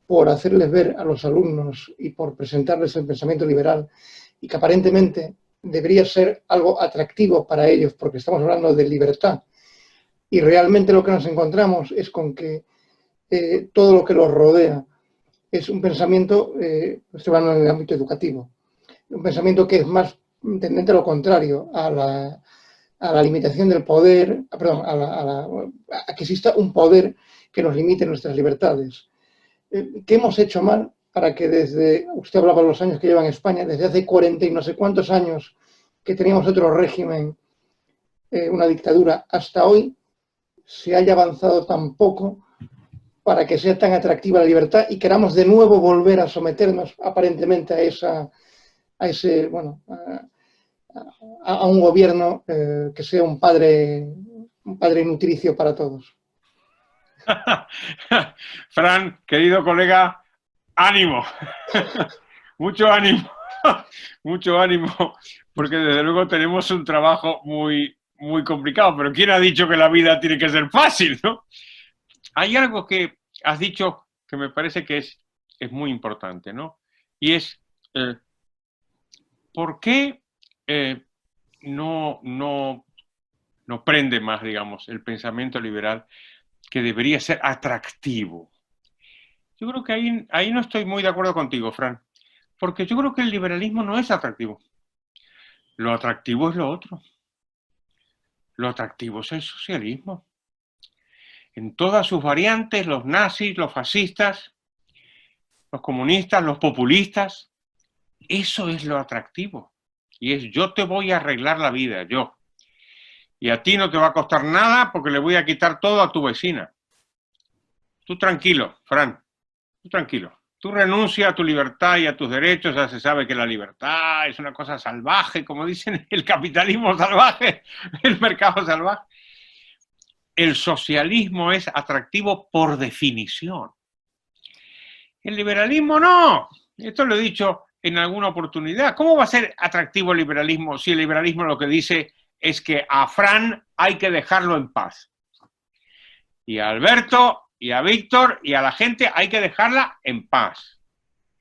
por hacerles ver a los alumnos y por presentarles el pensamiento liberal, y que aparentemente debería ser algo atractivo para ellos, porque estamos hablando de libertad, y realmente lo que nos encontramos es con que todo lo que los rodea es un pensamiento, estoy hablando en el ámbito educativo, un pensamiento que es más tendente a lo contrario, a la limitación del poder, perdón, a que exista un poder que nos limite nuestras libertades. ¿Qué hemos hecho mal para que desde, usted hablaba de los años que lleva en España, desde hace 40 y no sé cuántos años que teníamos otro régimen, una dictadura, hasta hoy, se haya avanzado tan poco para que sea tan atractiva la libertad y queramos de nuevo volver a someternos aparentemente a un gobierno que sea un padre nutricio para todos? Fran, querido colega, ánimo. Mucho ánimo. Mucho ánimo, porque desde luego tenemos un trabajo muy, muy complicado, pero ¿quién ha dicho que la vida tiene que ser fácil, no? Hay algo que has dicho que me parece que es muy importante, ¿no? Y es, ¿por qué no prende más, digamos, el pensamiento liberal que debería ser atractivo? Yo creo que ahí no estoy muy de acuerdo contigo, Fran, porque yo creo que el liberalismo no es atractivo. Lo atractivo es lo otro. Lo atractivo es el socialismo. En todas sus variantes, los nazis, los fascistas, los comunistas, los populistas, eso es lo atractivo. Y es yo te voy a arreglar la vida, yo. Y a ti no te va a costar nada porque le voy a quitar todo a tu vecina. Tú tranquilo, Fran, tú tranquilo. Tú renuncia a tu libertad y a tus derechos, ya se sabe que la libertad es una cosa salvaje, como dicen, el capitalismo salvaje, el mercado salvaje. El socialismo es atractivo por definición. El liberalismo no. Esto lo he dicho en alguna oportunidad. ¿Cómo va a ser atractivo el liberalismo si el liberalismo lo que dice es que a Fran hay que dejarlo en paz? Y a Alberto y a Víctor y a la gente hay que dejarla en paz.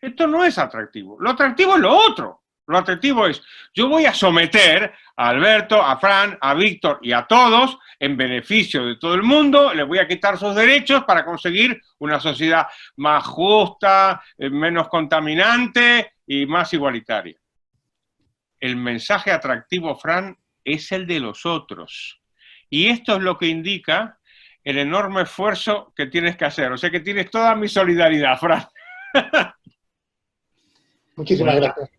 Esto no es atractivo. Lo atractivo es lo otro. Lo atractivo es, yo voy a someter a Alberto, a Fran, a Víctor y a todos en beneficio de todo el mundo, les voy a quitar sus derechos para conseguir una sociedad más justa, menos contaminante y más igualitaria. El mensaje atractivo, Fran, es el de los otros. Y esto es lo que indica el enorme esfuerzo que tienes que hacer. O sea que tienes toda mi solidaridad, Fran. Muchísimas gracias.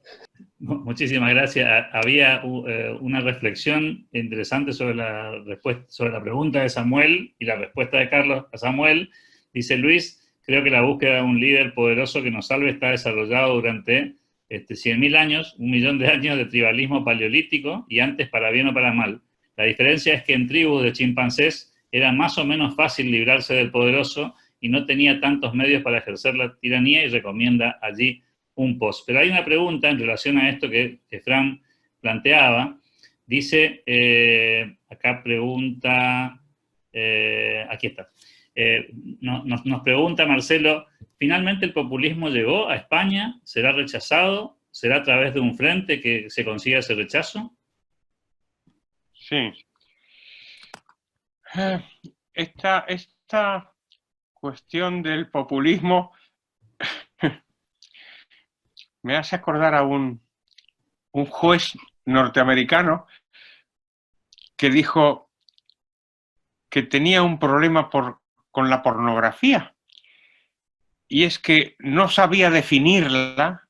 Muchísimas gracias. Había una reflexión interesante sobre sobre la pregunta de Samuel y la respuesta de Carlos a Samuel. Dice Luis, creo que la búsqueda de un líder poderoso que nos salve está desarrollado durante 100.000 años, 1.000.000 de años de tribalismo paleolítico y antes para bien o para mal. La diferencia es que en tribus de chimpancés era más o menos fácil librarse del poderoso y no tenía tantos medios para ejercer la tiranía, y recomienda allí un post. Pero hay una pregunta en relación a esto que Fran planteaba. Dice, acá pregunta, aquí está. Nos pregunta Marcelo, ¿finalmente el populismo llegó a España? ¿Será rechazado? ¿Será a través de un frente que se consiga ese rechazo? Sí. Esta cuestión del populismo me hace acordar a un juez norteamericano que dijo que tenía un problema con la pornografía. Y es que no sabía definirla,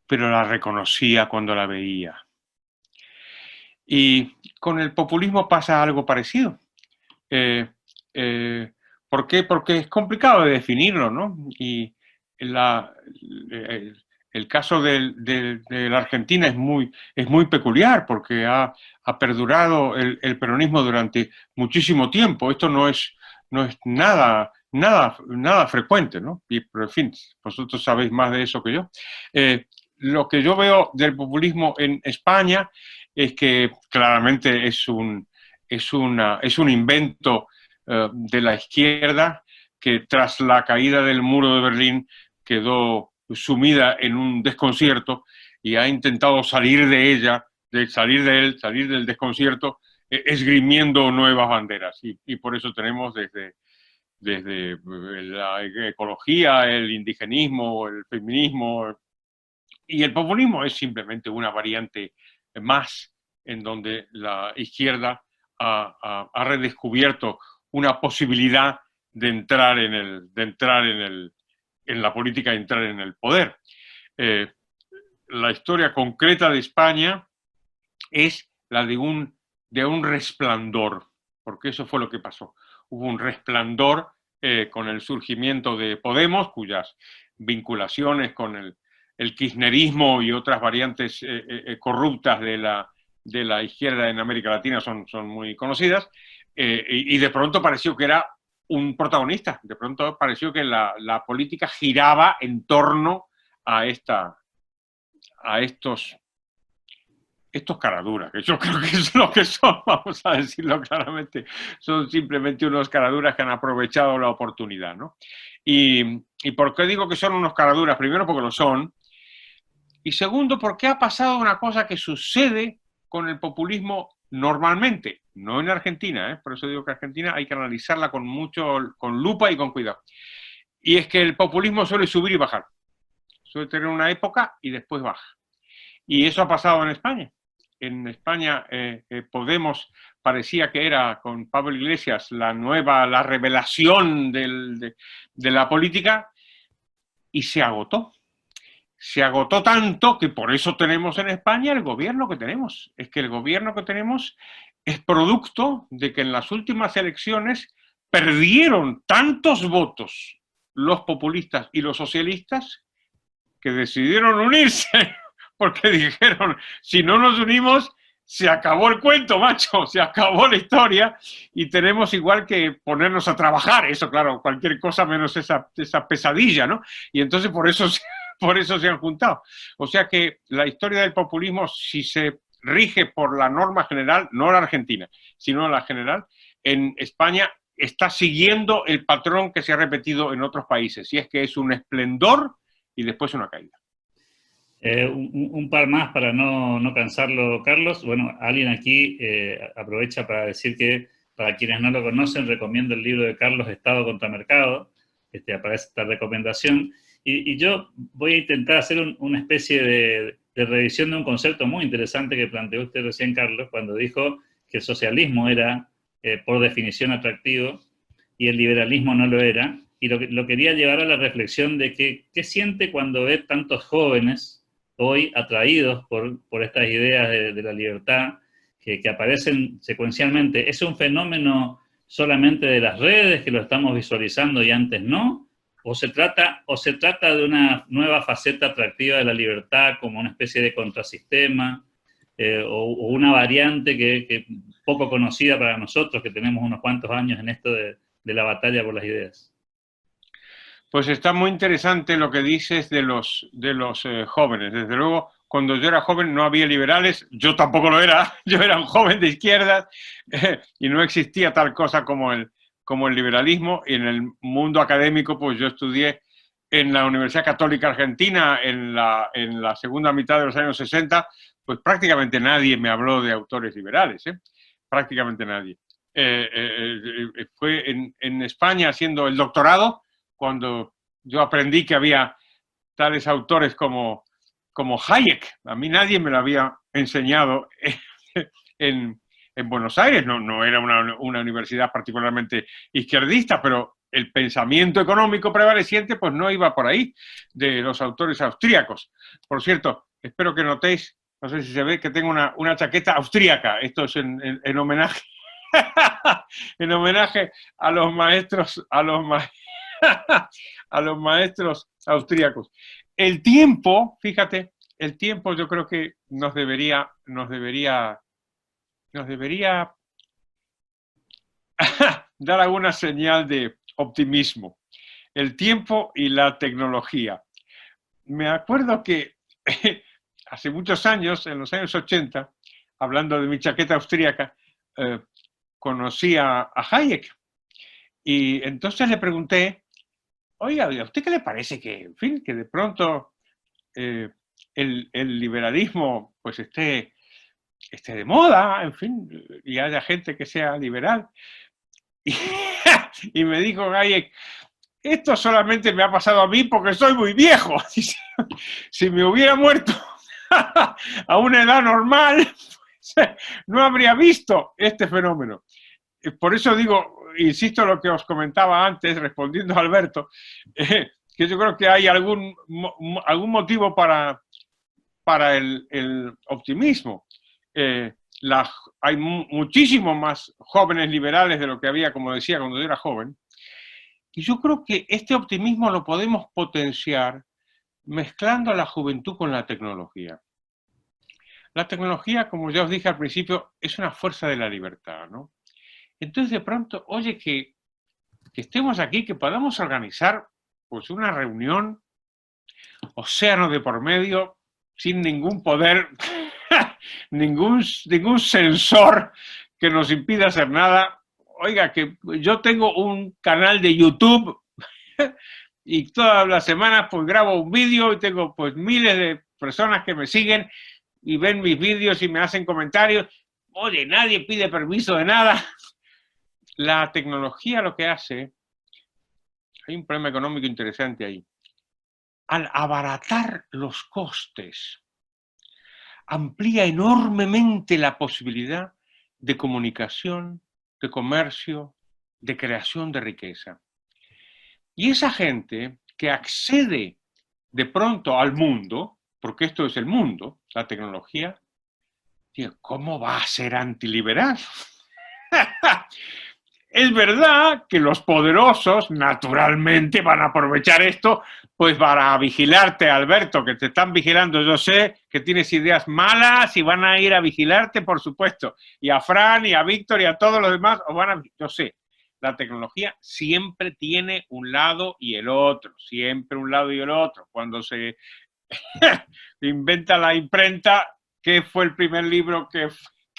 pero la reconocía cuando la veía. Y con el populismo pasa algo parecido. ¿Por qué? Porque es complicado de definirlo, ¿no? Y el caso de la Argentina es muy peculiar porque ha perdurado el peronismo durante muchísimo tiempo. Esto no es nada frecuente, ¿no? Pero en fin, vosotros sabéis más de eso que yo. Lo que yo veo del populismo en España es que claramente es un invento de la izquierda que tras la caída del muro de Berlín quedó sumida en un desconcierto y ha intentado salir de ella, salir del desconcierto, esgrimiendo nuevas banderas. Y por eso tenemos desde la ecología, el indigenismo, el feminismo, y el populismo es simplemente una variante más en donde la izquierda ha redescubierto una posibilidad de entrar en la política, de entrar en el poder. La historia concreta de España es la de un resplandor, porque eso fue lo que pasó. Hubo un resplandor con el surgimiento de Podemos, cuyas vinculaciones con el kirchnerismo y otras variantes corruptas de la izquierda en América Latina son muy conocidas, y de pronto pareció que era un protagonista, de pronto pareció que la política giraba en torno a estos caraduras, que yo creo que es lo que son, vamos a decirlo claramente, son simplemente unos caraduras que han aprovechado la oportunidad, ¿no? ¿Y por qué digo que son unos caraduras? Primero, porque lo son, y segundo, porque ha pasado una cosa que sucede con el populismo normalmente, no en Argentina, por eso digo que Argentina hay que analizarla con lupa y con cuidado. Y es que el populismo suele subir y bajar, suele tener una época y después baja. Y eso ha pasado en España. En España Podemos parecía que era, con Pablo Iglesias, la revelación de la política, y se agotó. Se agotó tanto que por eso tenemos en España el gobierno que tenemos. Es que el gobierno que tenemos es producto de que en las últimas elecciones perdieron tantos votos los populistas y los socialistas que decidieron unirse, porque dijeron, si no nos unimos, se acabó el cuento, macho, se acabó la historia y tenemos igual que ponernos a trabajar. Eso, claro, cualquier cosa menos esa pesadilla, ¿no? Y entonces por eso se han juntado. O sea que la historia del populismo, si se rige por la norma general, no la argentina, sino la general, en España está siguiendo el patrón que se ha repetido en otros países, y es que es un esplendor y después una caída. Un par más para no cansarlo, Carlos. Bueno, alguien aquí aprovecha para decir que, para quienes no lo conocen, recomiendo el libro de Carlos, Estado contra Mercado. Aparece esta recomendación. Y yo voy a intentar hacer una especie de revisión de un concepto muy interesante que planteó usted recién, Carlos, cuando dijo que el socialismo era, por definición, atractivo. y el liberalismo no lo era, y lo quería llevar a la reflexión de qué siente cuando ve tantos jóvenes hoy atraídos por estas ideas de la libertad que aparecen secuencialmente. ¿Es un fenómeno solamente de las redes que lo estamos visualizando y antes no? ¿O se trata de una nueva faceta atractiva de la libertad como una especie de contrasistema o una variante que poco conocida para nosotros, que tenemos unos cuantos años en esto de la batalla por las ideas? Pues está muy interesante lo que dices de los jóvenes. Desde luego, cuando yo era joven no había liberales, yo tampoco lo era, yo era un joven de izquierdas y no existía tal cosa como el liberalismo. Y en el mundo académico, pues yo estudié en la Universidad Católica Argentina en la segunda mitad de los años 60, pues prácticamente nadie me habló de autores liberales, prácticamente nadie. Fue en España haciendo el doctorado cuando yo aprendí que había tales autores como Hayek. A mí nadie me lo había enseñado en Buenos Aires. No era una universidad particularmente izquierdista, pero el pensamiento económico prevaleciente pues no iba por ahí, de los autores austríacos. Por cierto, espero que notéis, no sé si se ve, que tengo una chaqueta austríaca. Esto es en homenaje en homenaje a los maestros austríacos. El tiempo, fíjate, el tiempo yo creo que nos debería dar alguna señal de optimismo. El tiempo y la tecnología. Me acuerdo que hace muchos años, en los años 80, hablando de mi chaqueta austríaca, conocí a Hayek. Y entonces le pregunté, oiga, ¿a usted qué le parece que, en fin, que de pronto el liberalismo pues esté de moda, en fin, y haya gente que sea liberal? Y me dijo Hayek, esto solamente me ha pasado a mí porque soy muy viejo. Si me hubiera muerto a una edad normal, pues, no habría visto este fenómeno. Por eso digo, insisto en lo que os comentaba antes, respondiendo a Alberto, que yo creo que hay algún motivo para el optimismo. Hay muchísimos más jóvenes liberales de lo que había, como decía, cuando yo era joven. Y yo creo que este optimismo lo podemos potenciar mezclando a la juventud con la tecnología. La tecnología, como ya os dije al principio, es una fuerza de la libertad, ¿no? Entonces, de pronto, oye, que estemos aquí, que podamos organizar pues una reunión, océano de por medio, sin ningún poder, ningún sensor que nos impida hacer nada. Oiga, que yo tengo un canal de YouTube y todas las semanas pues grabo un vídeo y tengo pues miles de personas que me siguen y ven mis vídeos y me hacen comentarios. Oye, nadie pide permiso de nada. La tecnología lo que hace, hay un problema económico interesante ahí. Al abaratar los costes, amplía enormemente la posibilidad de comunicación, de comercio, de creación de riqueza. Y esa gente que accede de pronto al mundo, porque esto es el mundo, la tecnología, ¿cómo va a ser antiliberal? Es verdad que los poderosos naturalmente van a aprovechar esto pues para vigilarte, Alberto, que te están vigilando. Yo sé que tienes ideas malas y van a ir a vigilarte, por supuesto. Y a Fran, y a Víctor, y a todos los demás, yo sé. La tecnología siempre tiene un lado y el otro, siempre un lado y el otro. Cuando se inventa la imprenta, ¿qué fue el primer libro que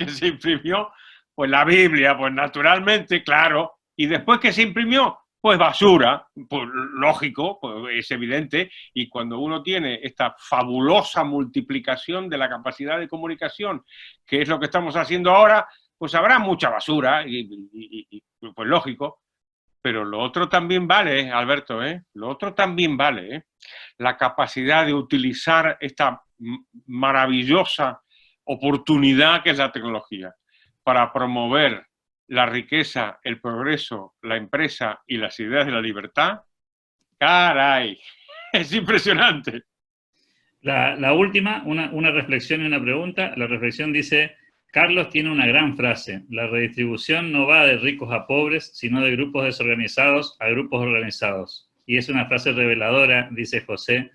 se imprimió? Pues la Biblia, pues naturalmente, claro. Y después que se imprimió, pues basura, pues lógico, pues es evidente. Y cuando uno tiene esta fabulosa multiplicación de la capacidad de comunicación, que es lo que estamos haciendo ahora, pues habrá mucha basura, y pues lógico. Pero lo otro también vale, Alberto, lo otro también vale, la capacidad de utilizar esta maravillosa oportunidad que es la tecnología para promover la riqueza, el progreso, la empresa y las ideas de la libertad, ¡caray! Es impresionante. La última, una reflexión y una pregunta. La reflexión dice, Carlos tiene una gran frase, la redistribución no va de ricos a pobres, sino de grupos desorganizados a grupos organizados. Y es una frase reveladora, dice José.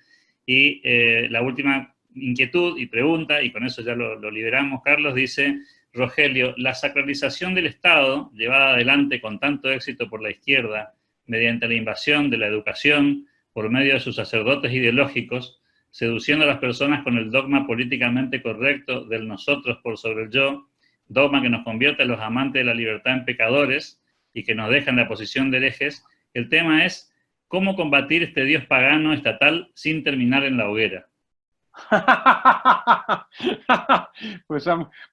Y la última inquietud y pregunta, y con eso ya lo liberamos, Carlos, dice, Rogelio, la sacralización del Estado, llevada adelante con tanto éxito por la izquierda, mediante la invasión de la educación, por medio de sus sacerdotes ideológicos, seduciendo a las personas con el dogma políticamente correcto del nosotros por sobre el yo, dogma que nos convierte a los amantes de la libertad en pecadores y que nos deja en la posición de herejes. El tema es cómo combatir este Dios pagano estatal sin terminar en la hoguera. Pues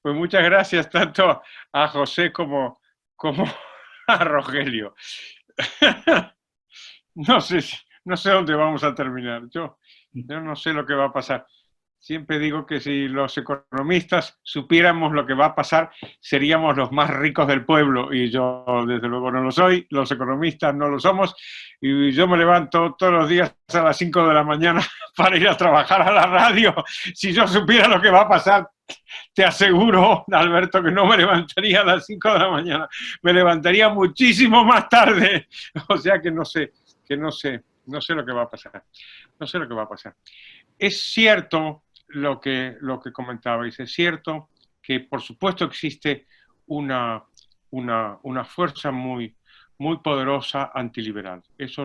muchas gracias tanto a José como a Rogelio. No sé dónde vamos a terminar. Yo no sé lo que va a pasar. Siempre digo que si los economistas supiéramos lo que va a pasar, seríamos los más ricos del pueblo. Y yo, desde luego, no lo soy. Los economistas no lo somos. Y yo me levanto todos los días a las 5 de la mañana para ir a trabajar a la radio. Si yo supiera lo que va a pasar, te aseguro, Alberto, que no me levantaría a las 5 de la mañana. Me levantaría muchísimo más tarde. O sea que no sé lo que va a pasar. No sé lo que va a pasar. Es cierto lo que comentabais, es cierto que por supuesto existe una fuerza muy poderosa antiliberal. Eso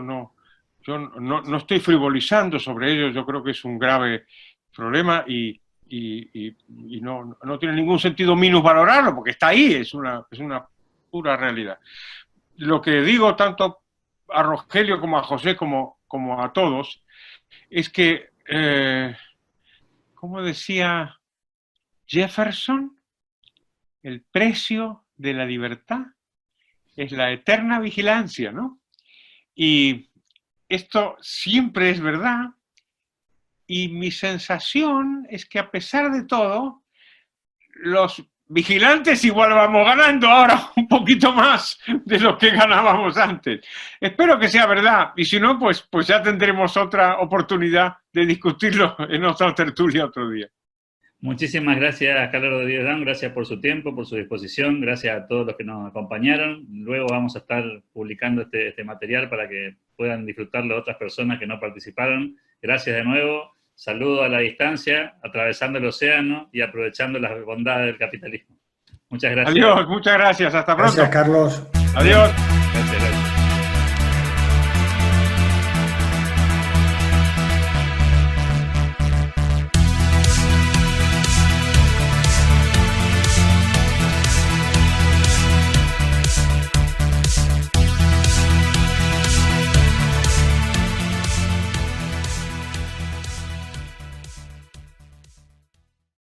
yo no estoy frivolizando sobre ello, yo creo que es un grave problema y no tiene ningún sentido minusvalorarlo, porque está ahí, es una pura realidad. Lo que digo tanto a Rogelio como a José como a todos es que como decía Jefferson, el precio de la libertad es la eterna vigilancia, ¿no? Y esto siempre es verdad, y mi sensación es que a pesar de todo, los vigilantes igual vamos ganando ahora un poquito más de lo que ganábamos antes. Espero que sea verdad, y si no, pues ya tendremos otra oportunidad de discutirlo en otra tertulia otro día. Muchísimas gracias, Carlos Rodríguez Dam, gracias por su tiempo, por su disposición, gracias a todos los que nos acompañaron. Luego vamos a estar publicando este material para que puedan disfrutarlo otras personas que no participaron. Gracias de nuevo, saludo a la distancia, atravesando el océano y aprovechando las bondades del capitalismo. Muchas gracias. Adiós, muchas gracias, hasta pronto. Gracias, Carlos. Adiós.